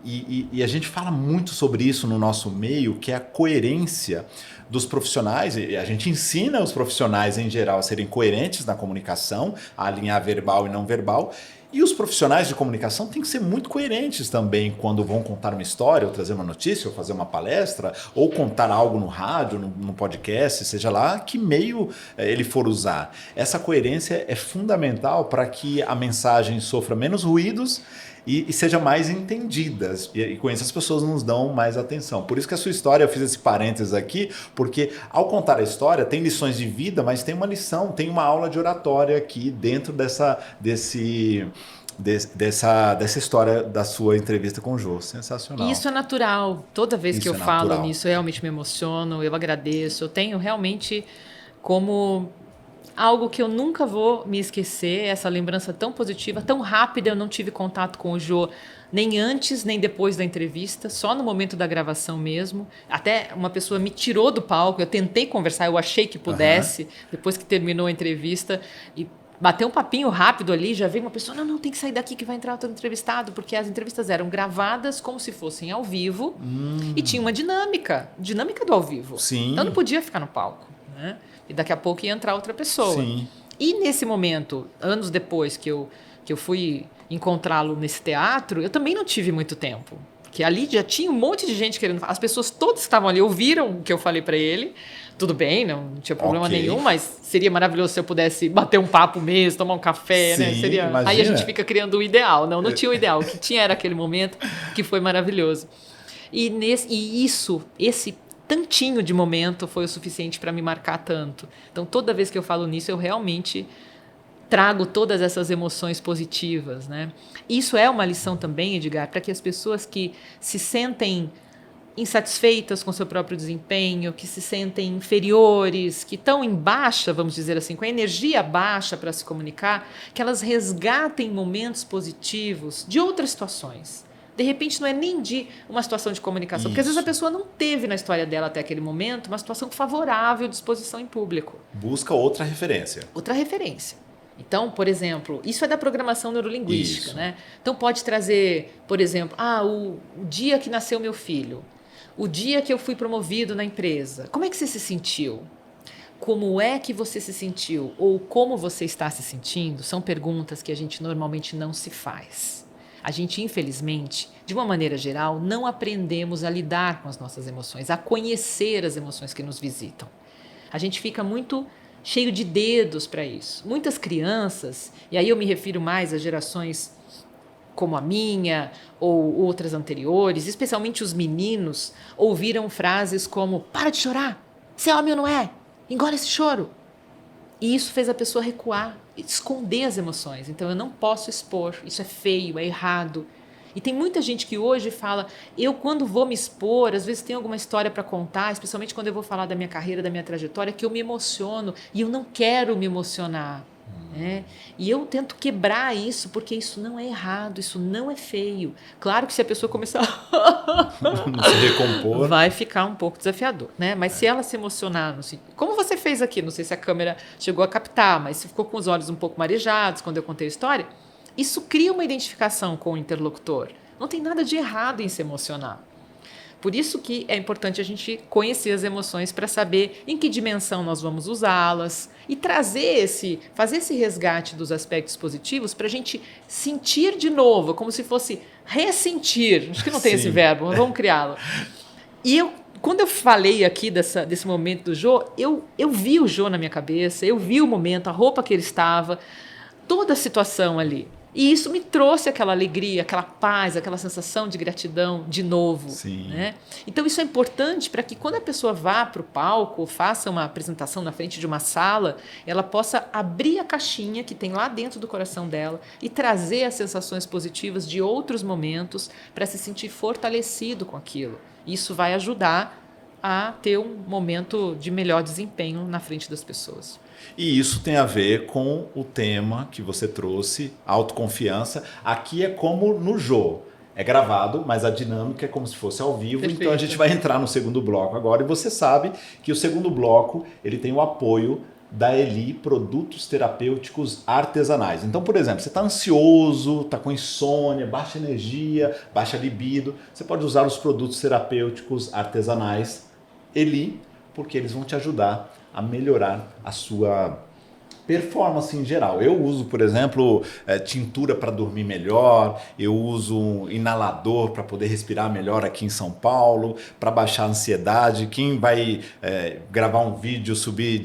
E a gente fala muito sobre isso no nosso meio, que é a coerência dos profissionais. E a gente ensina os profissionais em geral a serem coerentes na comunicação, a alinhar verbal e não verbal. E os profissionais de comunicação têm que ser muito coerentes também quando vão contar uma história, ou trazer uma notícia, ou fazer uma palestra, ou contar algo no rádio, no podcast, seja lá que meio ele for usar. Essa coerência é fundamental para que a mensagem sofra menos ruídos e seja mais entendidas. E com isso as pessoas nos dão mais atenção. Por isso que a sua história, eu fiz esse parênteses aqui, porque ao contar a história tem lições de vida, mas tem uma lição, tem uma aula de oratória aqui dentro dessa história da sua entrevista com o Jô. Sensacional. Isso é natural. Toda vez que eu falo natural. nisso, eu realmente me emociono, eu agradeço. Eu tenho realmente como algo que eu nunca vou me esquecer, essa lembrança tão positiva, tão rápida. Eu não tive contato com o Jô nem antes, nem depois da entrevista, só no momento da gravação mesmo. Até uma pessoa me tirou do palco, eu tentei conversar, eu achei que pudesse, depois que terminou a entrevista, e bateu um papinho rápido ali, já veio uma pessoa, não, tem que sair daqui que vai entrar outro entrevistado, porque as entrevistas eram gravadas como se fossem ao vivo e tinha uma dinâmica do ao vivo. Sim. Então não podia ficar no palco, né? E daqui a pouco ia entrar outra pessoa. Sim. E nesse momento, anos depois que eu fui encontrá-lo nesse teatro, eu também não tive muito tempo. Porque ali já tinha um monte de gente querendo falar. As pessoas todas que estavam ali ouviram o que eu falei para ele. Tudo bem, não tinha problema nenhum, mas seria maravilhoso se eu pudesse bater um papo mesmo, tomar um café, Sim, né? Seria... imagina. Aí a gente fica criando o ideal. Não tinha o ideal. O que tinha era aquele momento que foi maravilhoso. E esse tantinho de momento foi o suficiente para me marcar tanto. Então, toda vez que eu falo nisso, eu realmente trago todas essas emoções positivas, né? Isso é uma lição também, Edgar, para que as pessoas que se sentem insatisfeitas com seu próprio desempenho, que se sentem inferiores, que estão em baixa, vamos dizer assim, com a energia baixa para se comunicar, que elas resgatem momentos positivos de outras situações. De repente, não é nem de uma situação de comunicação, porque às vezes a pessoa não teve na história dela até aquele momento uma situação favorável de exposição em público. Busca outra referência. Outra referência. Então, por exemplo, isso é da programação neurolinguística, né? Então, pode trazer, por exemplo, o dia que nasceu meu filho, o dia que eu fui promovido na empresa. Como é que você se sentiu? Como é que você se sentiu? Ou como você está se sentindo? São perguntas que a gente normalmente não se faz. A gente, infelizmente, de uma maneira geral, não aprendemos a lidar com as nossas emoções, a conhecer as emoções que nos visitam. A gente fica muito cheio de dedos para isso. Muitas crianças, e aí eu me refiro mais a gerações como a minha ou outras anteriores, especialmente os meninos, ouviram frases como: para de chorar, você é homem ou não é? Engole esse choro. E isso fez a pessoa recuar, esconder as emoções. Então eu não posso expor, isso é feio, é errado. E tem muita gente que hoje fala: eu quando vou me expor, às vezes tem alguma história para contar, especialmente quando eu vou falar da minha carreira, da minha trajetória, que eu me emociono e eu não quero me emocionar. Né? E eu tento quebrar isso, porque isso não é errado, isso não é feio. Claro que se a pessoa começar não se recompor, vai ficar um pouco desafiador, né? Mas se ela se emocionar, como você fez aqui, não sei se a câmera chegou a captar, mas se ficou com os olhos um pouco marejados quando eu contei a história, isso cria uma identificação com o interlocutor. Não tem nada de errado em se emocionar. Por isso que é importante a gente conhecer as emoções para saber em que dimensão nós vamos usá-las e fazer esse resgate dos aspectos positivos para a gente sentir de novo, como se fosse ressentir. Acho que não tem esse verbo, mas vamos criá-lo. E quando eu falei aqui desse momento do Jô, eu vi o Jô na minha cabeça, eu vi o momento, a roupa que ele estava, toda a situação ali. E isso me trouxe aquela alegria, aquela paz, aquela sensação de gratidão de novo. Sim. Né? Então isso é importante para que quando a pessoa vá para o palco ou faça uma apresentação na frente de uma sala, ela possa abrir a caixinha que tem lá dentro do coração dela e trazer as sensações positivas de outros momentos para se sentir fortalecido com aquilo. Isso vai ajudar a ter um momento de melhor desempenho na frente das pessoas. E isso tem a ver com o tema que você trouxe, autoconfiança. Aqui é como no Jô. É gravado, mas a dinâmica é como se fosse ao vivo. Perfeito. Então a gente vai entrar no segundo bloco agora. E você sabe que o segundo bloco ele tem o apoio da Eli Produtos Terapêuticos Artesanais. Então, por exemplo, você está ansioso, está com insônia, baixa energia, baixa libido. Você pode usar os produtos terapêuticos artesanais Eli, porque eles vão te ajudar a melhorar a sua performance em geral. Eu uso, por exemplo, tintura para dormir melhor, eu uso um inalador para poder respirar melhor aqui em São Paulo, para baixar a ansiedade. Quem vai gravar um vídeo, subir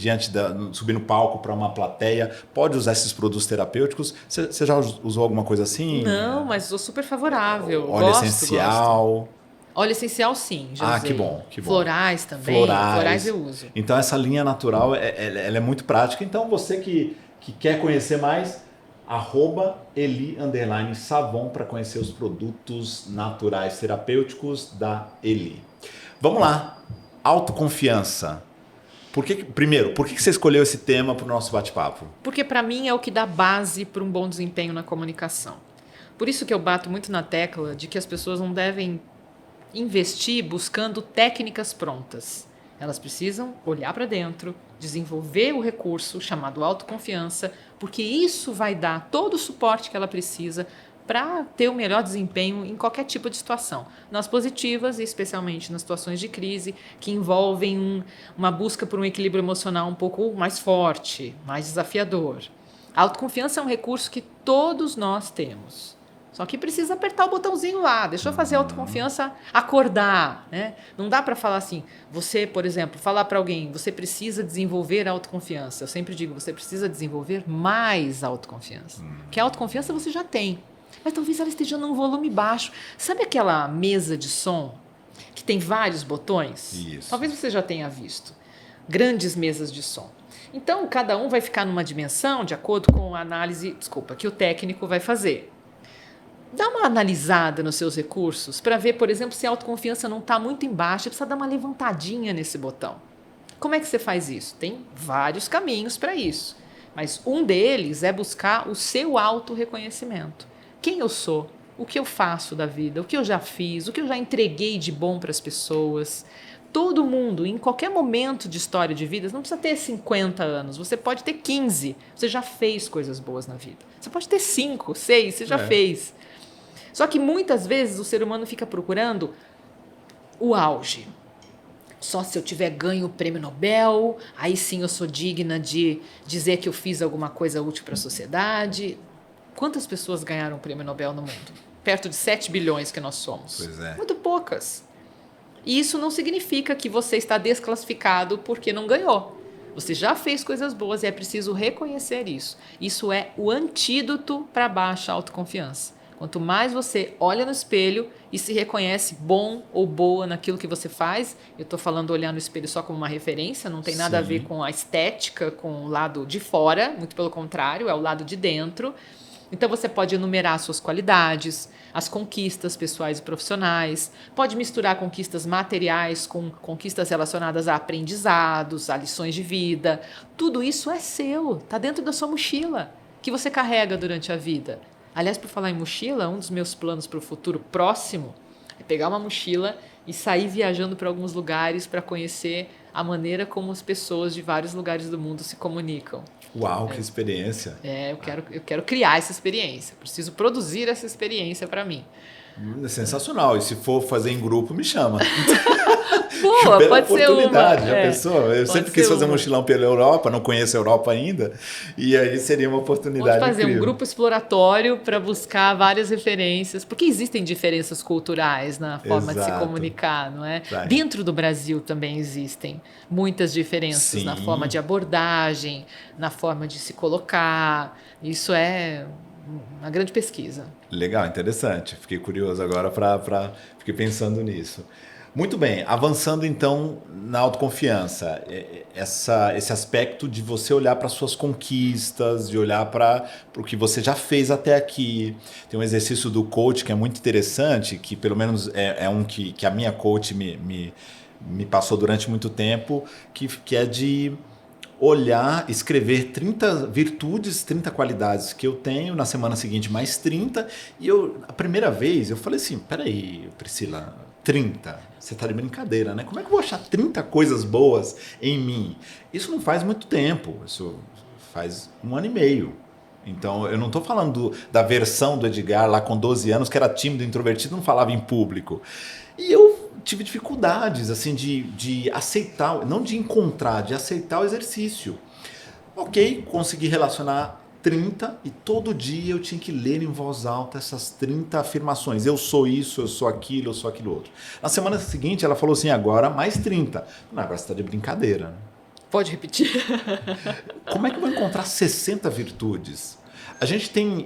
no palco para uma plateia, pode usar esses produtos terapêuticos. Você já usou alguma coisa assim? Não, mas sou super favorável. Óleo essencial. Gosto. Óleo essencial, sim, já usei. Que bom, que bom. Florais também, florais eu uso. Então essa linha natural, ela é muito prática. Então você que quer conhecer mais, @Eli_Savon para conhecer os produtos naturais terapêuticos da Eli. Vamos lá, autoconfiança. Primeiro, por que você escolheu esse tema para o nosso bate-papo? Porque para mim é o que dá base para um bom desempenho na comunicação. Por isso que eu bato muito na tecla de que as pessoas não devem investir buscando técnicas prontas. Elas precisam olhar para dentro, desenvolver o recurso chamado autoconfiança, porque isso vai dar todo o suporte que ela precisa para ter o melhor desempenho em qualquer tipo de situação. Nas positivas e especialmente nas situações de crise que envolvem uma busca por um equilíbrio emocional um pouco mais forte, mais desafiador. A autoconfiança é um recurso que todos nós temos. Só que precisa apertar o botãozinho lá, deixa eu fazer a autoconfiança acordar, né? Não dá para falar assim, você, por exemplo, falar para alguém, você precisa desenvolver a autoconfiança. Eu sempre digo, você precisa desenvolver mais autoconfiança. Porque a autoconfiança você já tem, mas talvez ela esteja num volume baixo. Sabe aquela mesa de som que tem vários botões? Isso. Talvez você já tenha visto. Grandes mesas de som. Então, cada um vai ficar numa dimensão de acordo com a análise, que o técnico vai fazer. Dá uma analisada nos seus recursos para ver, por exemplo, se a autoconfiança não está muito embaixo, precisa dar uma levantadinha nesse botão. Como é que você faz isso? Tem vários caminhos para isso, mas um deles é buscar o seu autorreconhecimento. Quem eu sou? O que eu faço da vida? O que eu já fiz? O que eu já entreguei de bom para as pessoas? Todo mundo, em qualquer momento de história de vida, não precisa ter 50 anos, você pode ter 15, você já fez coisas boas na vida. Você pode ter 5, 6, você já fez. Só que muitas vezes o ser humano fica procurando o auge. Só se eu tiver ganho o prêmio Nobel, aí sim eu sou digna de dizer que eu fiz alguma coisa útil para a sociedade. Quantas pessoas ganharam o prêmio Nobel no mundo? Perto de 7 bilhões que nós somos. Pois é. Muito poucas. E isso não significa que você está desclassificado porque não ganhou. Você já fez coisas boas e é preciso reconhecer isso. Isso é o antídoto para a baixa autoconfiança. Quanto mais você olha no espelho e se reconhece bom ou boa naquilo que você faz, eu estou falando olhar no espelho só como uma referência, não tem nada a ver com a estética, com o lado de fora, muito pelo contrário, é o lado de dentro. Então você pode enumerar suas qualidades, as conquistas pessoais e profissionais, pode misturar conquistas materiais com conquistas relacionadas a aprendizados, a lições de vida. Tudo isso é seu, está dentro da sua mochila, que você carrega durante a vida. Aliás, por falar em mochila, um dos meus planos para o futuro próximo é pegar uma mochila e sair viajando para alguns lugares para conhecer a maneira como as pessoas de vários lugares do mundo se comunicam. Uau, que experiência. Eu quero criar essa experiência, preciso produzir essa experiência para mim. É sensacional, e se for fazer em grupo, me chama. Boa, Bela pode ser uma. oportunidade, já pensou? Eu Pode sempre quis ser fazer um uma. mochilão pela Europa, não conheço a Europa ainda, e aí seria uma Pode oportunidade fazer um incrível. grupo exploratório para buscar várias referências, porque existem diferenças culturais na forma de se Exato. comunicar, não é? Vai. Dentro do Brasil também existem muitas diferenças na Sim. forma de abordagem, na forma de se colocar. Isso é uma grande pesquisa. Legal, interessante. Fiquei curioso agora fiquei pensando nisso. Muito bem, avançando então na autoconfiança, esse aspecto de você olhar para suas conquistas, de olhar para o que você já fez até aqui. Tem um exercício do coach que é muito interessante, que pelo menos é um que a minha coach me passou durante muito tempo, que é de olhar, escrever 30 virtudes, 30 qualidades que eu tenho, na semana seguinte mais 30, e a primeira vez eu falei assim, peraí, Priscila, 30? Você tá de brincadeira, né? Como é que eu vou achar 30 coisas boas em mim? Isso não faz muito tempo, isso faz 1 ano e meio. Então, eu não estou falando da versão do Edgar lá com 12 anos, que era tímido, introvertido, não falava em público. E eu tive dificuldades, assim, de aceitar, não de encontrar, de aceitar o exercício. Ok, consegui relacionar 30 e todo dia eu tinha que ler em voz alta essas 30 afirmações. Eu sou isso, eu sou aquilo outro. Na semana seguinte, ela falou assim, agora mais 30. Não, agora você está de brincadeira, né? Pode repetir? Como é que eu vou encontrar 60 virtudes? A gente tem...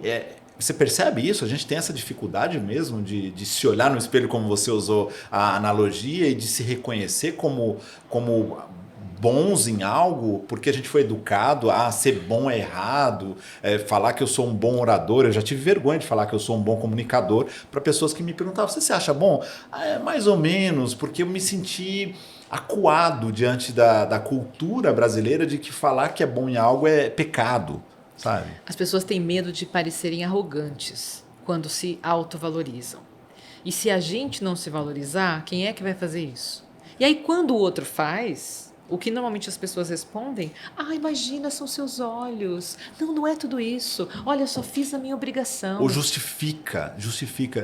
você percebe isso? A gente tem essa dificuldade mesmo de se olhar no espelho, como você usou a analogia, e de se reconhecer como bons em algo, porque a gente foi educado a ser bom é errado, falar que eu sou um bom orador. Eu já tive vergonha de falar que eu sou um bom comunicador para pessoas que me perguntavam, você se acha bom? Mais ou menos, porque eu me senti acuado diante da cultura brasileira de que falar que é bom em algo é pecado, sabe? As pessoas têm medo de parecerem arrogantes quando se autovalorizam. E se a gente não se valorizar, quem é que vai fazer isso? E aí, quando o outro faz, o que normalmente as pessoas respondem, imagina, são seus olhos. Não é tudo isso. Olha, eu só fiz a minha obrigação. Ou justifica,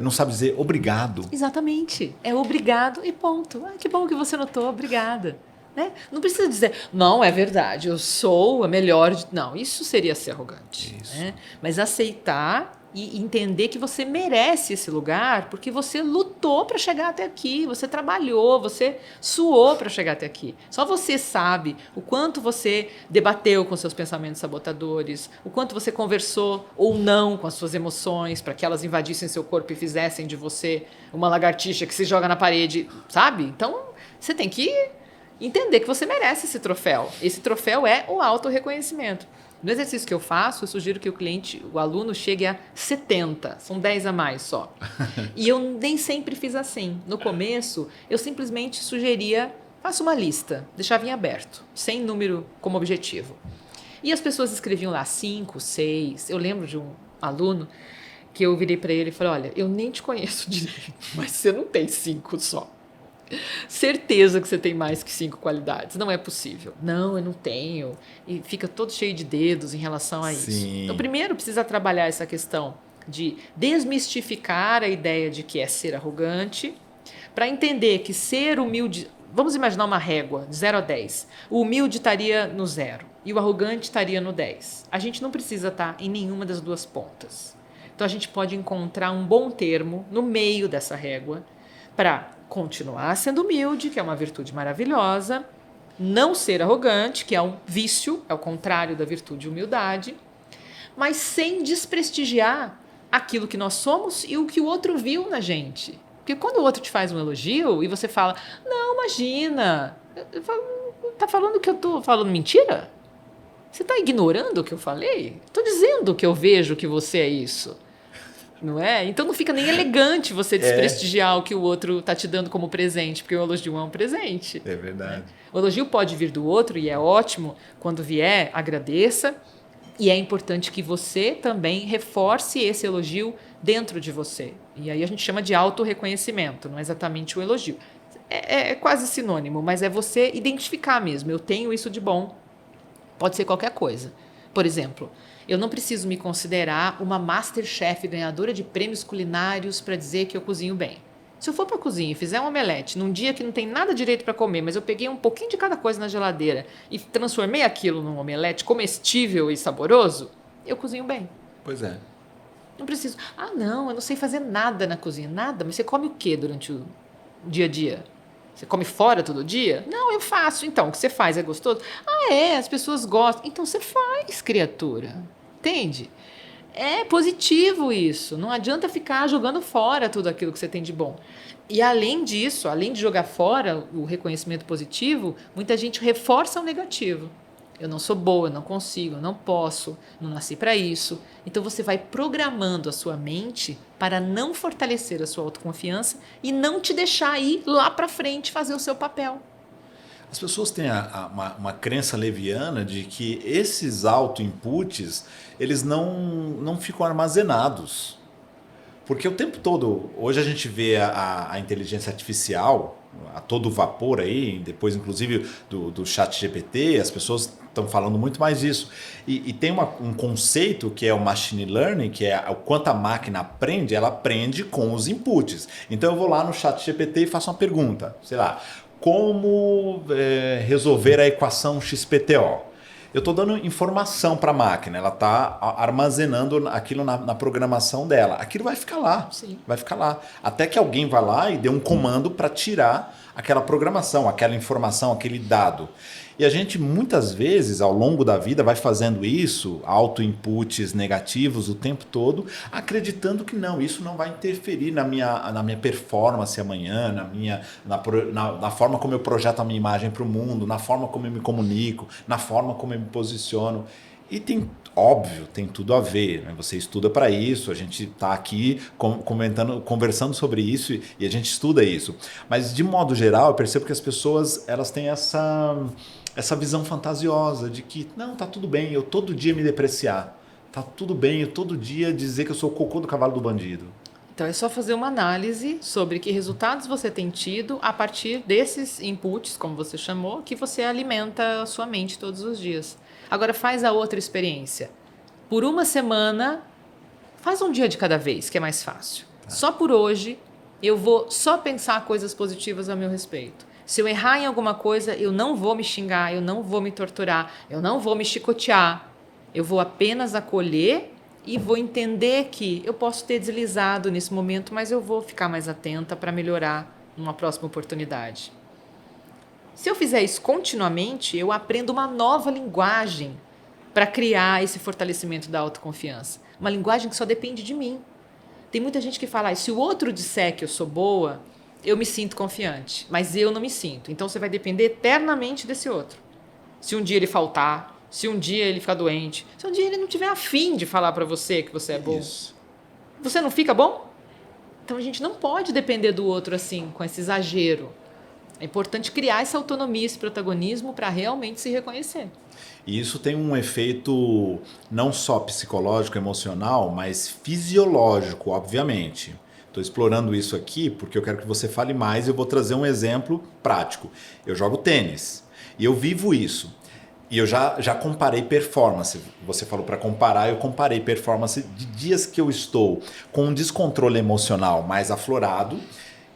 não sabe dizer obrigado. Exatamente. É obrigado e ponto. Que bom que você notou, obrigada. Né? Não precisa dizer, não, é verdade, eu sou a melhor. Não, isso seria ser arrogante. Né? Mas aceitar e entender que você merece esse lugar porque você lutou para chegar até aqui, você trabalhou, você suou para chegar até aqui. Só você sabe o quanto você debateu com seus pensamentos sabotadores, o quanto você conversou ou não com as suas emoções para que elas invadissem seu corpo e fizessem de você uma lagartixa que se joga na parede, sabe? Então, você tem que entender que você merece esse troféu. Esse troféu é o autorreconhecimento. No exercício que eu faço, eu sugiro que o aluno chegue a 70, são 10 a mais só. E eu nem sempre fiz assim. No começo, eu simplesmente sugeria, faça uma lista, deixava em aberto, sem número como objetivo. E as pessoas escreviam lá 5, 6. Eu lembro de um aluno que eu virei para ele e falei, olha, eu nem te conheço direito, mas você não tem 5 só. Certeza que você tem mais que 5 qualidades. Não é possível. Não, eu não tenho. E fica todo cheio de dedos em relação a isso. Sim. Então, primeiro precisa trabalhar essa questão de desmistificar a ideia de que é ser arrogante, para entender que ser humilde... Vamos imaginar uma régua de 0 a 10. O humilde estaria no 0 e o arrogante estaria no 10. A gente não precisa estar em nenhuma das duas pontas. Então, a gente pode encontrar um bom termo no meio dessa régua para continuar sendo humilde, que é uma virtude maravilhosa, não ser arrogante, que é um vício, é o contrário da virtude de humildade, mas sem desprestigiar aquilo que nós somos e o que o outro viu na gente. Porque quando o outro te faz um elogio e você fala, não, imagina, tá falando que eu tô falando mentira? Você tá ignorando o que eu falei? Tô dizendo que eu vejo que você é isso. Não é? Então não fica nem elegante você desprestigiar o que o outro está te dando como presente, porque o elogio é um presente. É verdade. Né? O elogio pode vir do outro e é ótimo. Quando vier, agradeça. E é importante que você também reforce esse elogio dentro de você. E aí a gente chama de autorreconhecimento, não é exatamente o elogio. É quase sinônimo, mas é você identificar mesmo. Eu tenho isso de bom. Pode ser qualquer coisa. Por exemplo, eu não preciso me considerar uma Masterchef ganhadora de prêmios culinários para dizer que eu cozinho bem. Se eu for para a cozinha e fizer um omelete num dia que não tem nada direito para comer, mas eu peguei um pouquinho de cada coisa na geladeira e transformei aquilo num omelete comestível e saboroso, eu cozinho bem. Pois é. Não preciso. Ah, não, eu não sei fazer nada na cozinha. Nada? Mas você come o quê durante o dia a dia? Você come fora todo dia? Não, eu faço. Então, o que você faz é gostoso? Ah, é, as pessoas gostam. Então você faz, criatura. Entende? É positivo isso. Não adianta ficar jogando fora tudo aquilo que você tem de bom. E além disso, além de jogar fora o reconhecimento positivo, muita gente reforça o negativo. Eu não sou boa, eu não consigo, eu não posso, não nasci para isso. Então você vai programando a sua mente para não fortalecer a sua autoconfiança e não te deixar ir lá para frente fazer o seu papel. As pessoas têm uma crença leviana de que esses auto-inputs, eles não ficam armazenados. Porque o tempo todo, hoje a gente vê a inteligência artificial a todo vapor aí, depois inclusive do chat GPT, as pessoas estão falando muito mais disso. E tem um conceito que é o machine learning, que é o quanto a máquina aprende, ela aprende com os inputs. Então eu vou lá no chat GPT e faço uma pergunta, sei lá, como resolver a equação XPTO? Eu estou dando informação para a máquina, ela está armazenando aquilo na programação dela. Aquilo vai ficar lá, Sim. vai ficar lá. Até que alguém vá lá e dê um comando para tirar aquela programação, aquela informação, aquele dado. E a gente muitas vezes, ao longo da vida, vai fazendo isso, auto-inputs negativos o tempo todo, acreditando que não, isso não vai interferir na minha performance amanhã, na forma como eu projeto a minha imagem para o mundo, na forma como eu me comunico, na forma como eu me posiciono. E tem, óbvio, tem tudo a ver, né? Você estuda para isso, a gente está aqui conversando sobre isso e a gente estuda isso. Mas, de modo geral, eu percebo que as pessoas elas têm essa visão fantasiosa de que, não, tá tudo bem, eu todo dia me depreciar. Tá tudo bem, eu todo dia dizer que eu sou o cocô do cavalo do bandido. Então é só fazer uma análise sobre que resultados você tem tido a partir desses inputs, como você chamou, que você alimenta a sua mente todos os dias. Agora faz a outra experiência. Por uma semana, faz um dia de cada vez, que é mais fácil. Só por hoje, eu vou só pensar coisas positivas a meu respeito. Se eu errar em alguma coisa, eu não vou me xingar, eu não vou me torturar, eu não vou me chicotear. Eu vou apenas acolher e vou entender que eu posso ter deslizado nesse momento, mas eu vou ficar mais atenta para melhorar numa próxima oportunidade. Se eu fizer isso continuamente, eu aprendo uma nova linguagem para criar esse fortalecimento da autoconfiança. Uma linguagem que só depende de mim. Tem muita gente que fala, se o outro disser que eu sou boa, eu me sinto confiante, mas eu não me sinto. Então você vai depender eternamente desse outro. Se um dia ele faltar, se um dia ele ficar doente, se um dia ele não tiver afim de falar para você que você é bom, Isso. você não fica bom? Então a gente não pode depender do outro assim, com esse exagero. É importante criar essa autonomia, esse protagonismo para realmente se reconhecer. E isso tem um efeito não só psicológico, emocional, mas fisiológico, obviamente. Estou explorando isso aqui porque eu quero que você fale mais e eu vou trazer um exemplo prático. Eu jogo tênis e eu vivo isso. E eu já comparei performance. Você falou para comparar, eu comparei performance de dias que eu estou com um descontrole emocional mais aflorado.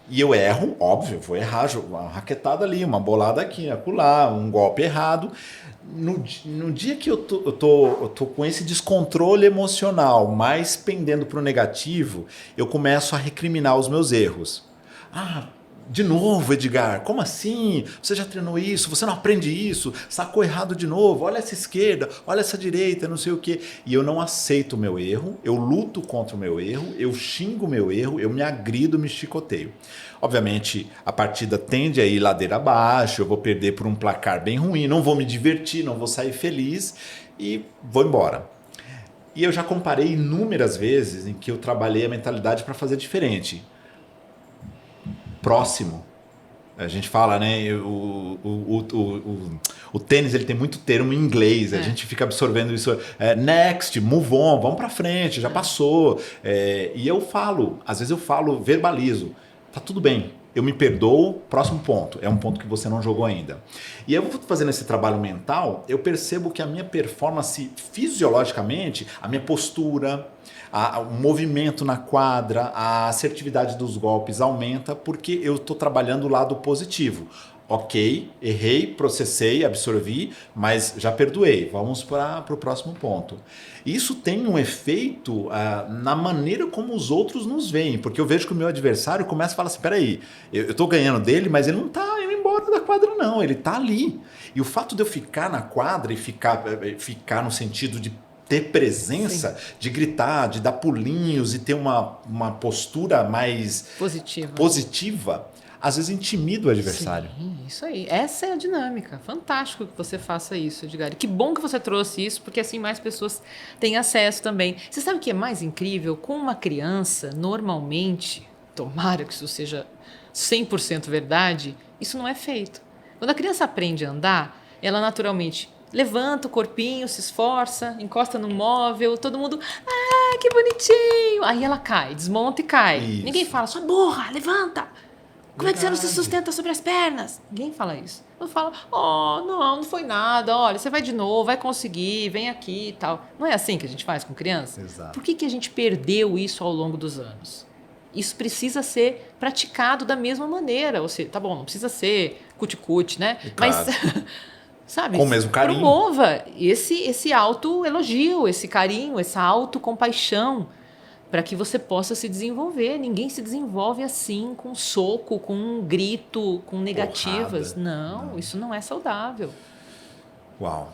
E eu erro, óbvio, vou errar, uma raquetada ali, uma bolada aqui, acolá, um golpe errado. No dia que eu tô com esse descontrole emocional mais pendendo para o negativo, eu começo a recriminar os meus erros. De novo, Edgar, como assim? Você já treinou isso? Você não aprende isso? Sacou errado de novo? Olha essa esquerda, olha essa direita, não sei o quê. E eu não aceito o meu erro, eu luto contra o meu erro, eu xingo o meu erro, eu me agrido, me chicoteio. Obviamente, a partida tende a ir ladeira abaixo, eu vou perder por um placar bem ruim, não vou me divertir, não vou sair feliz e vou embora. E eu já comparei inúmeras vezes em que eu trabalhei a mentalidade para fazer diferente. Próximo. A gente fala, né? O tênis ele tem muito termo em inglês. A gente fica absorvendo isso. Next, move on, vamos pra frente, já passou. E eu falo, às vezes eu falo, verbalizo. Tá tudo bem, eu me perdoo, próximo ponto. É um ponto que você não jogou ainda. E eu vou fazendo esse trabalho mental, eu percebo que a minha performance fisiologicamente, a minha postura, o movimento na quadra, a assertividade dos golpes aumenta porque eu estou trabalhando o lado positivo. Ok, errei, processei, absorvi, mas já perdoei. Vamos para o próximo ponto. Isso tem um efeito na maneira como os outros nos veem, porque eu vejo que o meu adversário começa a falar assim, peraí, eu estou ganhando dele, mas ele não está indo embora da quadra não, ele está ali. E o fato de eu ficar na quadra e ficar no sentido de ter presença, sim, de gritar, de dar pulinhos e ter uma postura mais positiva, às vezes intimida o adversário. Sim, isso aí. Essa é a dinâmica. Fantástico que você faça isso, Edgar. E que bom que você trouxe isso, porque assim mais pessoas têm acesso também. Você sabe o que é mais incrível? Com uma criança, normalmente, tomara que isso seja 100% verdade, isso não é feito. Quando a criança aprende a andar, ela naturalmente levanta o corpinho, se esforça, encosta no móvel, todo mundo, que bonitinho. Aí ela cai, desmonta e cai. Isso. Ninguém fala, sua burra, levanta. Como é que você não se sustenta sobre as pernas? Ninguém fala isso. Eu falo, não foi nada, olha, você vai de novo, vai conseguir, vem aqui e tal. Não é assim que a gente faz com criança? Exato. Por que a gente perdeu isso ao longo dos anos? Isso precisa ser praticado da mesma maneira. Ou seja, tá bom, não precisa ser cuti-cuti, né? Claro. Mas, sabe, com o mesmo carinho. Promova esse autoelogio, esse carinho, essa autocompaixão, para que você possa se desenvolver. Ninguém se desenvolve assim, com soco, com um grito, com negativas. Porrada. Não, isso não é saudável. Uau.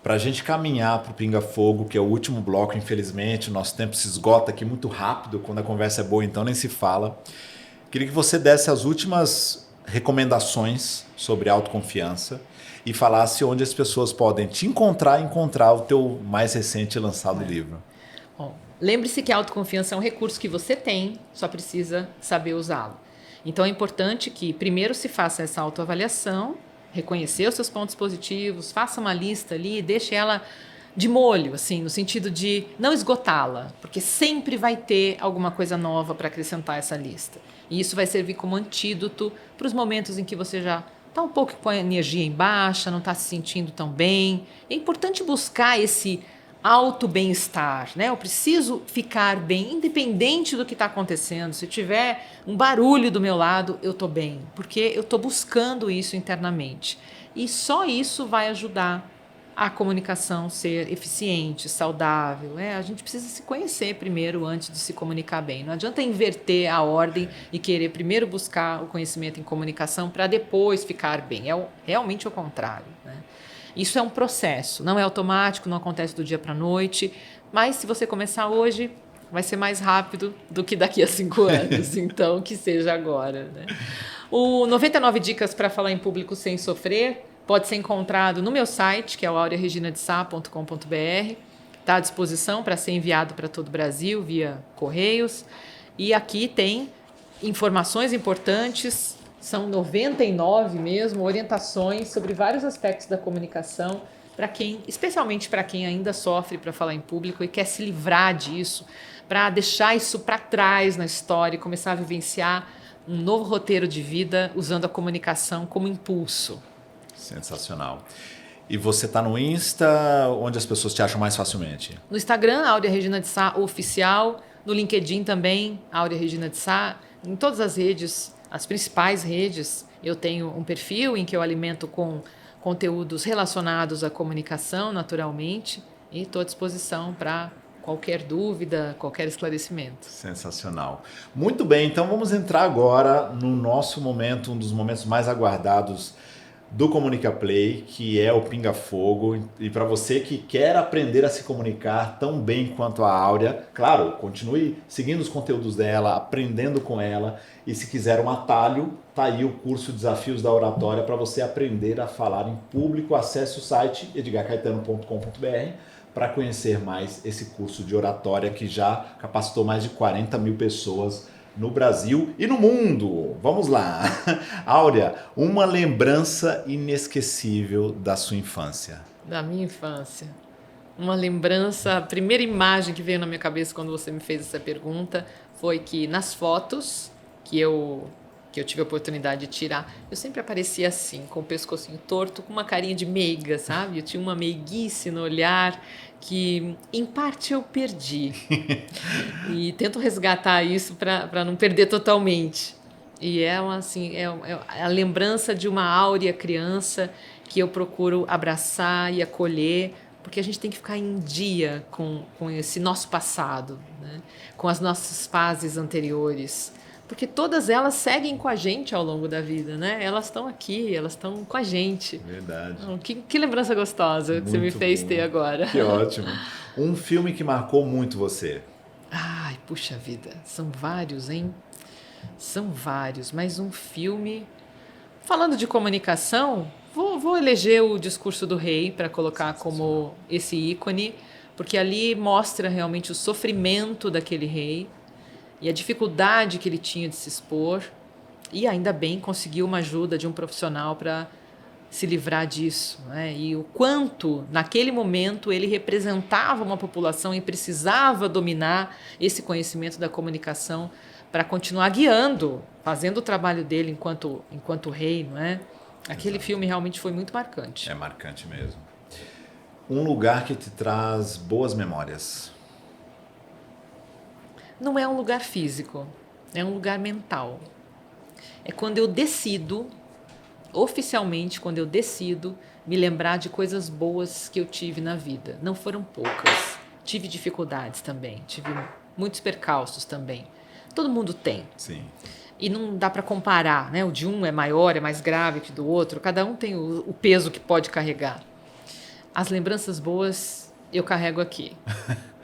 Para a gente caminhar para o Pinga Fogo, que é o último bloco, infelizmente, o nosso tempo se esgota aqui muito rápido, quando a conversa é boa, então nem se fala. Queria que você desse as últimas recomendações sobre autoconfiança e falasse onde as pessoas podem te encontrar e encontrar o teu mais recente lançado livro. Bom, lembre-se que a autoconfiança é um recurso que você tem, só precisa saber usá-lo. Então é importante que primeiro se faça essa autoavaliação, reconhecer os seus pontos positivos, faça uma lista ali, deixe ela de molho, assim, no sentido de não esgotá-la, porque sempre vai ter alguma coisa nova para acrescentar essa lista. E isso vai servir como antídoto para os momentos em que você já está um pouco com a energia em baixa, não está se sentindo tão bem. É importante buscar esse auto-bem-estar, né? Eu preciso ficar bem, independente do que está acontecendo. Se tiver um barulho do meu lado, eu estou bem, porque eu estou buscando isso internamente. E só isso vai ajudar a comunicação ser eficiente, saudável. A gente precisa se conhecer primeiro antes de se comunicar bem. Não adianta inverter a ordem e querer primeiro buscar o conhecimento em comunicação para depois ficar bem. É realmente o contrário, né? Isso é um processo, não é automático, não acontece do dia para a noite, mas se você começar hoje, vai ser mais rápido do que daqui a 5 anos, então que seja agora, né? O 99 Dicas para Falar em Público Sem Sofrer pode ser encontrado no meu site, que é o aureareginadesá.com.br, está à disposição para ser enviado para todo o Brasil via correios, e aqui tem informações importantes. São 99 mesmo, orientações sobre vários aspectos da comunicação, especialmente para quem ainda sofre para falar em público e quer se livrar disso, para deixar isso para trás na história e começar a vivenciar um novo roteiro de vida usando a comunicação como impulso. Sensacional. E você está no Insta, onde as pessoas te acham mais facilmente? No Instagram, Áurea Regina de Sá Oficial, no LinkedIn também, Áurea Regina de Sá, em todas as redes. As principais redes, eu tenho um perfil em que eu alimento com conteúdos relacionados à comunicação, naturalmente, e estou à disposição para qualquer dúvida, qualquer esclarecimento. Sensacional. Muito bem, então vamos entrar agora no nosso momento, um dos momentos mais aguardados do Comunica Play, que é o Pinga Fogo. E para você que quer aprender a se comunicar tão bem quanto a Áurea, claro, continue seguindo os conteúdos dela, aprendendo com ela. E se quiser um atalho, tá aí o curso Desafios da Oratória para você aprender a falar em público. Acesse o site edgarcaetano.com.br para conhecer mais esse curso de oratória que já capacitou mais de 40 mil pessoas no Brasil e no mundo. Vamos lá. Áurea, uma lembrança inesquecível da sua infância. Da minha infância. Uma lembrança, a primeira imagem que veio na minha cabeça quando você me fez essa pergunta foi que nas fotos que eu que eu tive a oportunidade de tirar, eu sempre aparecia assim, com o pescocinho torto, com uma carinha de meiga, sabe? Eu tinha uma meiguice no olhar que, em parte, eu perdi. E tento resgatar isso para não perder totalmente. E é a lembrança de uma áurea criança que eu procuro abraçar e acolher, porque a gente tem que ficar em dia com esse nosso passado, né? Com as nossas fases anteriores, porque todas elas seguem com a gente ao longo da vida, né? Elas estão aqui, elas estão com a gente. Verdade. Que lembrança gostosa que você me fez ter agora. Que ótimo. Um filme que marcou muito você? Ai, puxa vida, são vários, hein? São vários, mas um filme... Falando de comunicação, vou eleger o Discurso do Rei para colocar como esse ícone, porque ali mostra realmente o sofrimento daquele rei e a dificuldade que ele tinha de se expor, e ainda bem conseguiu uma ajuda de um profissional para se livrar disso, né? E o quanto, naquele momento, ele representava uma população e precisava dominar esse conhecimento da comunicação para continuar guiando, fazendo o trabalho dele enquanto rei, não é? Aquele filme realmente foi muito marcante. É marcante mesmo. Um lugar que te traz boas memórias? Não é um lugar físico, é um lugar mental. É quando eu decido, oficialmente, quando eu decido me lembrar de coisas boas que eu tive na vida. Não foram poucas. Tive dificuldades também, tive muitos percalços também. Todo mundo tem. Sim. E não dá para comparar, né? O de um é maior, é mais grave que do outro. Cada um tem o peso que pode carregar. As lembranças boas eu carrego aqui.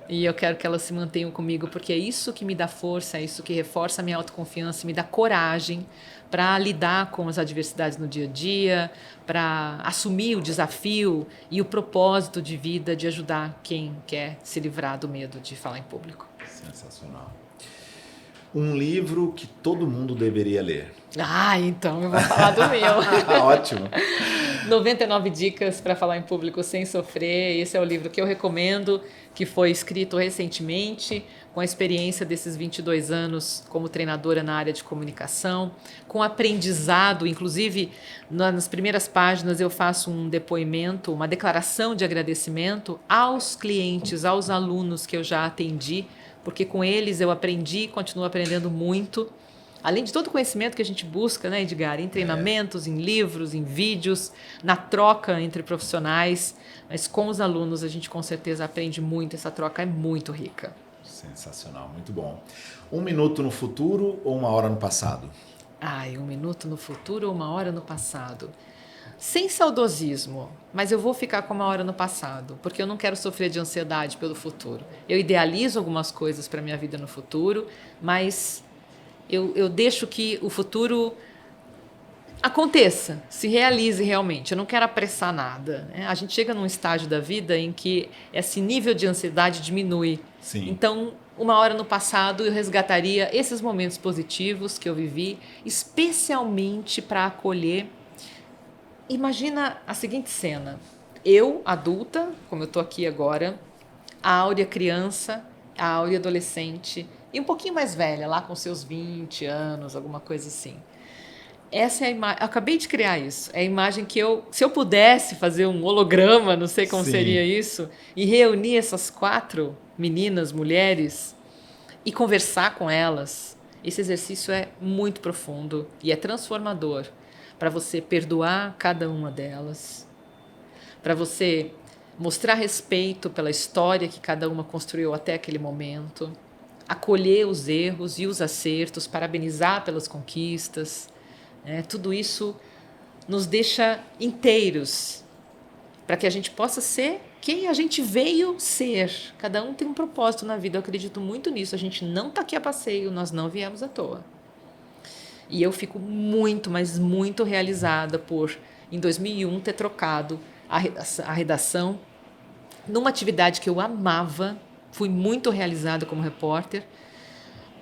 E eu quero que elas se mantenham comigo, porque é isso que me dá força, é isso que reforça a minha autoconfiança, me dá coragem para lidar com as adversidades no dia a dia, para assumir o desafio e o propósito de vida de ajudar quem quer se livrar do medo de falar em público. Sensacional. Um livro que todo mundo deveria ler? Ah, então eu vou falar do meu. Ótimo. 99 dicas para falar em público sem sofrer. Esse é o livro que eu recomendo, que foi escrito recentemente, com a experiência desses 22 anos como treinadora na área de comunicação, com aprendizado, inclusive nas primeiras páginas eu faço um depoimento, uma declaração de agradecimento aos clientes, aos alunos que eu já atendi, porque com eles eu aprendi e continuo aprendendo muito. Além de todo o conhecimento que a gente busca, né, Edgar, em treinamentos, em livros, em vídeos, na troca entre profissionais, mas com os alunos a gente com certeza aprende muito, essa troca é muito rica. Sensacional, muito bom. 1 minuto no futuro ou 1 hora no passado? Ai, 1 minuto no futuro ou 1 hora no passado? Sem saudosismo, mas eu vou ficar com 1 hora no passado, porque eu não quero sofrer de ansiedade pelo futuro. Eu idealizo algumas coisas para a minha vida no futuro, mas eu deixo que o futuro aconteça, se realize realmente. Eu não quero apressar nada, né? A gente chega num estágio da vida em que esse nível de ansiedade diminui. Sim. Então, 1 hora no passado, eu resgataria esses momentos positivos que eu vivi, especialmente para acolher. Imagina a seguinte cena. Eu, adulta, como eu estou aqui agora, a Áurea criança, a Áurea adolescente e um pouquinho mais velha, lá com seus 20 anos, alguma coisa assim. Essa é a imagem. Eu acabei de criar isso. É a imagem que se eu pudesse fazer um holograma, não sei como Sim. seria isso, e reunir essas 4 meninas, mulheres, e conversar com elas. Esse exercício é muito profundo e é transformador para você perdoar cada uma delas, para você mostrar respeito pela história que cada uma construiu até aquele momento, acolher os erros e os acertos, parabenizar pelas conquistas. Tudo isso nos deixa inteiros para que a gente possa ser quem a gente veio ser. Cada um tem um propósito na vida, eu acredito muito nisso. A gente não está aqui a passeio, nós não viemos à toa. E eu fico muito, mas muito realizada por, em 2001, ter trocado a redação numa atividade que eu amava, fui muito realizada como repórter,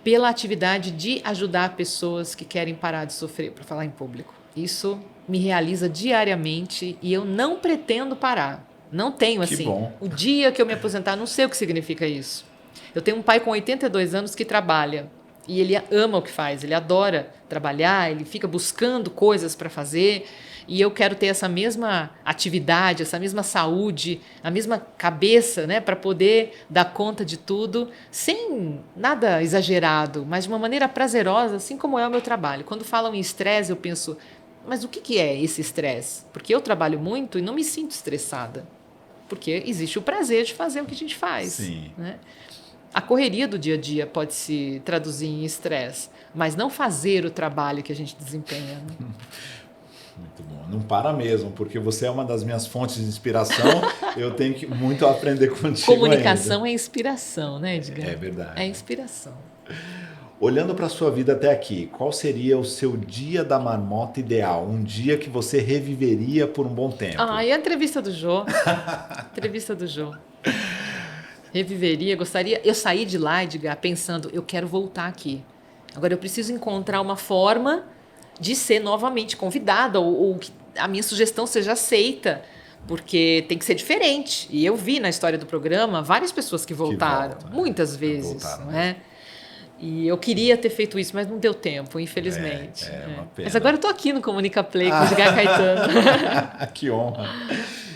pela atividade de ajudar pessoas que querem parar de sofrer para falar em público. Isso me realiza diariamente e eu não pretendo parar. Não tenho assim, o dia que eu me aposentar, não sei o que significa isso. Eu tenho um pai com 82 anos que trabalha E ele ama o que faz, ele adora trabalhar, ele fica buscando coisas para fazer. E eu quero ter essa mesma atividade, essa mesma saúde, a mesma cabeça, né, para poder dar conta de tudo, sem nada exagerado, mas de uma maneira prazerosa, assim como é o meu trabalho. Quando falam em estresse, eu penso, mas o que é esse estresse? Porque eu trabalho muito e não me sinto estressada, porque existe o prazer de fazer o que a gente faz. Sim. Né? A correria do dia a dia pode se traduzir em estresse, mas não fazer o trabalho que a gente desempenha. Né? Muito bom. Não para mesmo, porque você é uma das minhas fontes de inspiração. Eu tenho que muito aprender contigo. Comunicação ainda. É inspiração, né, Edgar? É verdade. É inspiração. Olhando para a sua vida até aqui, qual seria o seu dia da marmota ideal? Um dia que você reviveria por um bom tempo? E a entrevista do Jô. Entrevista do Jô. Reviveria, gostaria... Eu saí de lá, Edgar, pensando, eu quero voltar aqui. Agora, eu preciso encontrar uma forma de ser novamente convidada ou que a minha sugestão seja aceita, porque tem que ser diferente. E eu vi na história do programa várias pessoas que voltaram, muitas vezes, não é? E eu queria ter feito isso, mas não deu tempo, infelizmente. Uma pena. Mas agora eu tô aqui no Comunica Play com o Edgar Caetano. Que honra.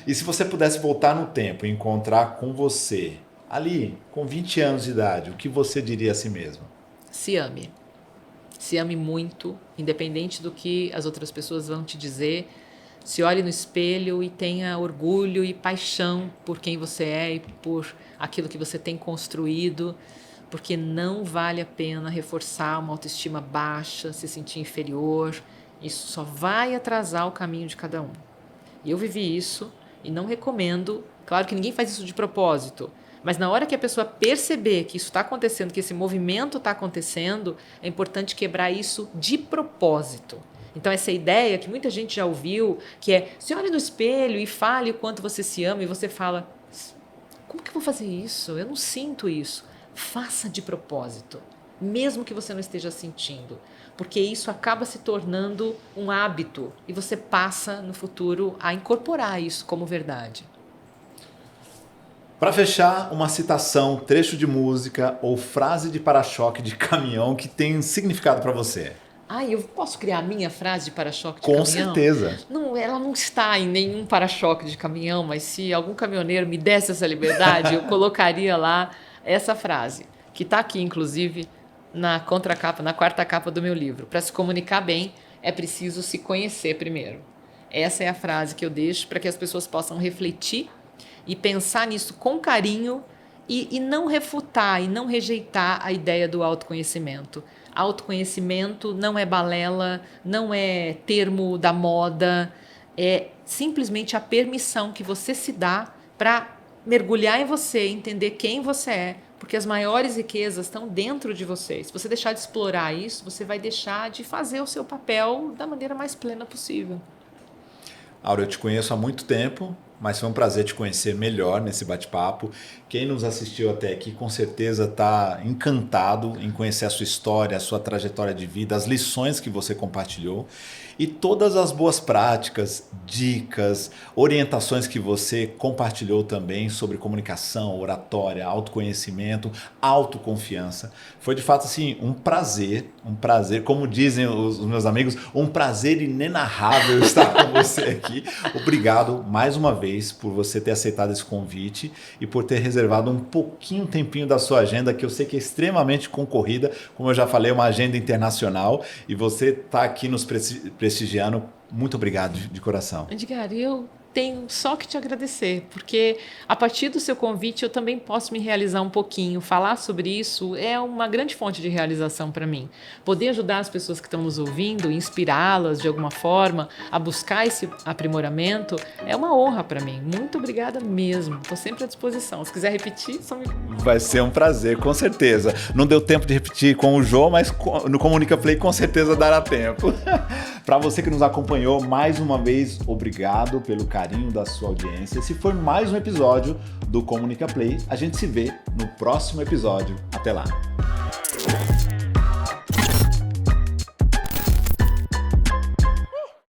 E se você pudesse voltar no tempo e encontrar com você, ali, com 20 anos de idade, o que você diria a si mesmo? Se ame. Se ame muito, independente do que as outras pessoas vão te dizer. Se olhe no espelho e tenha orgulho e paixão por quem você é e por aquilo que você tem construído, porque não vale a pena reforçar uma autoestima baixa, se sentir inferior. Isso só vai atrasar o caminho de cada um. E eu vivi isso e não recomendo. Claro que ninguém faz isso de propósito, mas na hora que a pessoa perceber que isso está acontecendo, que esse movimento está acontecendo, é importante quebrar isso de propósito. Então essa ideia que muita gente já ouviu, que é, se olhe no espelho e fale o quanto você se ama, e você fala, como que eu vou fazer isso? Eu não sinto isso. Faça de propósito, mesmo que você não esteja sentindo, porque isso acaba se tornando um hábito e você passa no futuro a incorporar isso como verdade. Para fechar, uma citação, trecho de música ou frase de para-choque de caminhão que tem significado para você. Eu posso criar a minha frase de para-choque de caminhão? Com certeza. Não, ela não está em nenhum para-choque de caminhão, mas se algum caminhoneiro me desse essa liberdade, eu colocaria lá essa frase, que está aqui, inclusive, na contracapa, na quarta capa do meu livro. Para se comunicar bem, é preciso se conhecer primeiro. Essa é a frase que eu deixo para que as pessoas possam refletir e pensar nisso com carinho e não refutar e não rejeitar a ideia do autoconhecimento. Autoconhecimento não é balela, não é termo da moda, é simplesmente a permissão que você se dá para mergulhar em você, entender quem você é, porque as maiores riquezas estão dentro de você. Se você deixar de explorar isso, você vai deixar de fazer o seu papel da maneira mais plena possível. Aura, eu te conheço há muito tempo, mas foi um prazer te conhecer melhor nesse bate-papo. Quem nos assistiu até aqui com certeza está encantado em conhecer a sua história, a sua trajetória de vida, as lições que você compartilhou e todas as boas práticas, dicas, orientações que você compartilhou também sobre comunicação, oratória, autoconhecimento, autoconfiança. Foi de fato assim um prazer, como dizem os meus amigos, um prazer inenarrável estar com você aqui. Obrigado mais uma vez por você ter aceitado esse convite e por ter reservado um tempinho da sua agenda, que eu sei que é extremamente concorrida, como eu já falei, uma agenda internacional, e você está aqui nos prestigiando. Muito obrigado de coração. Edgar, eu tenho só que te agradecer, porque a partir do seu convite eu também posso me realizar um pouquinho. Falar sobre isso é uma grande fonte de realização para mim. Poder ajudar as pessoas que estão nos ouvindo, inspirá-las de alguma forma a buscar esse aprimoramento é uma honra para mim. Muito obrigada mesmo. Estou sempre à disposição. Se quiser repetir, só me... Vai ser um prazer, com certeza. Não deu tempo de repetir com o Jô, mas no Comunica Play com certeza dará tempo. Para você que nos acompanhou, mais uma vez, obrigado pelo carinho da sua audiência. Esse foi mais um episódio do Comunica Play. A gente se vê no próximo episódio. Até lá!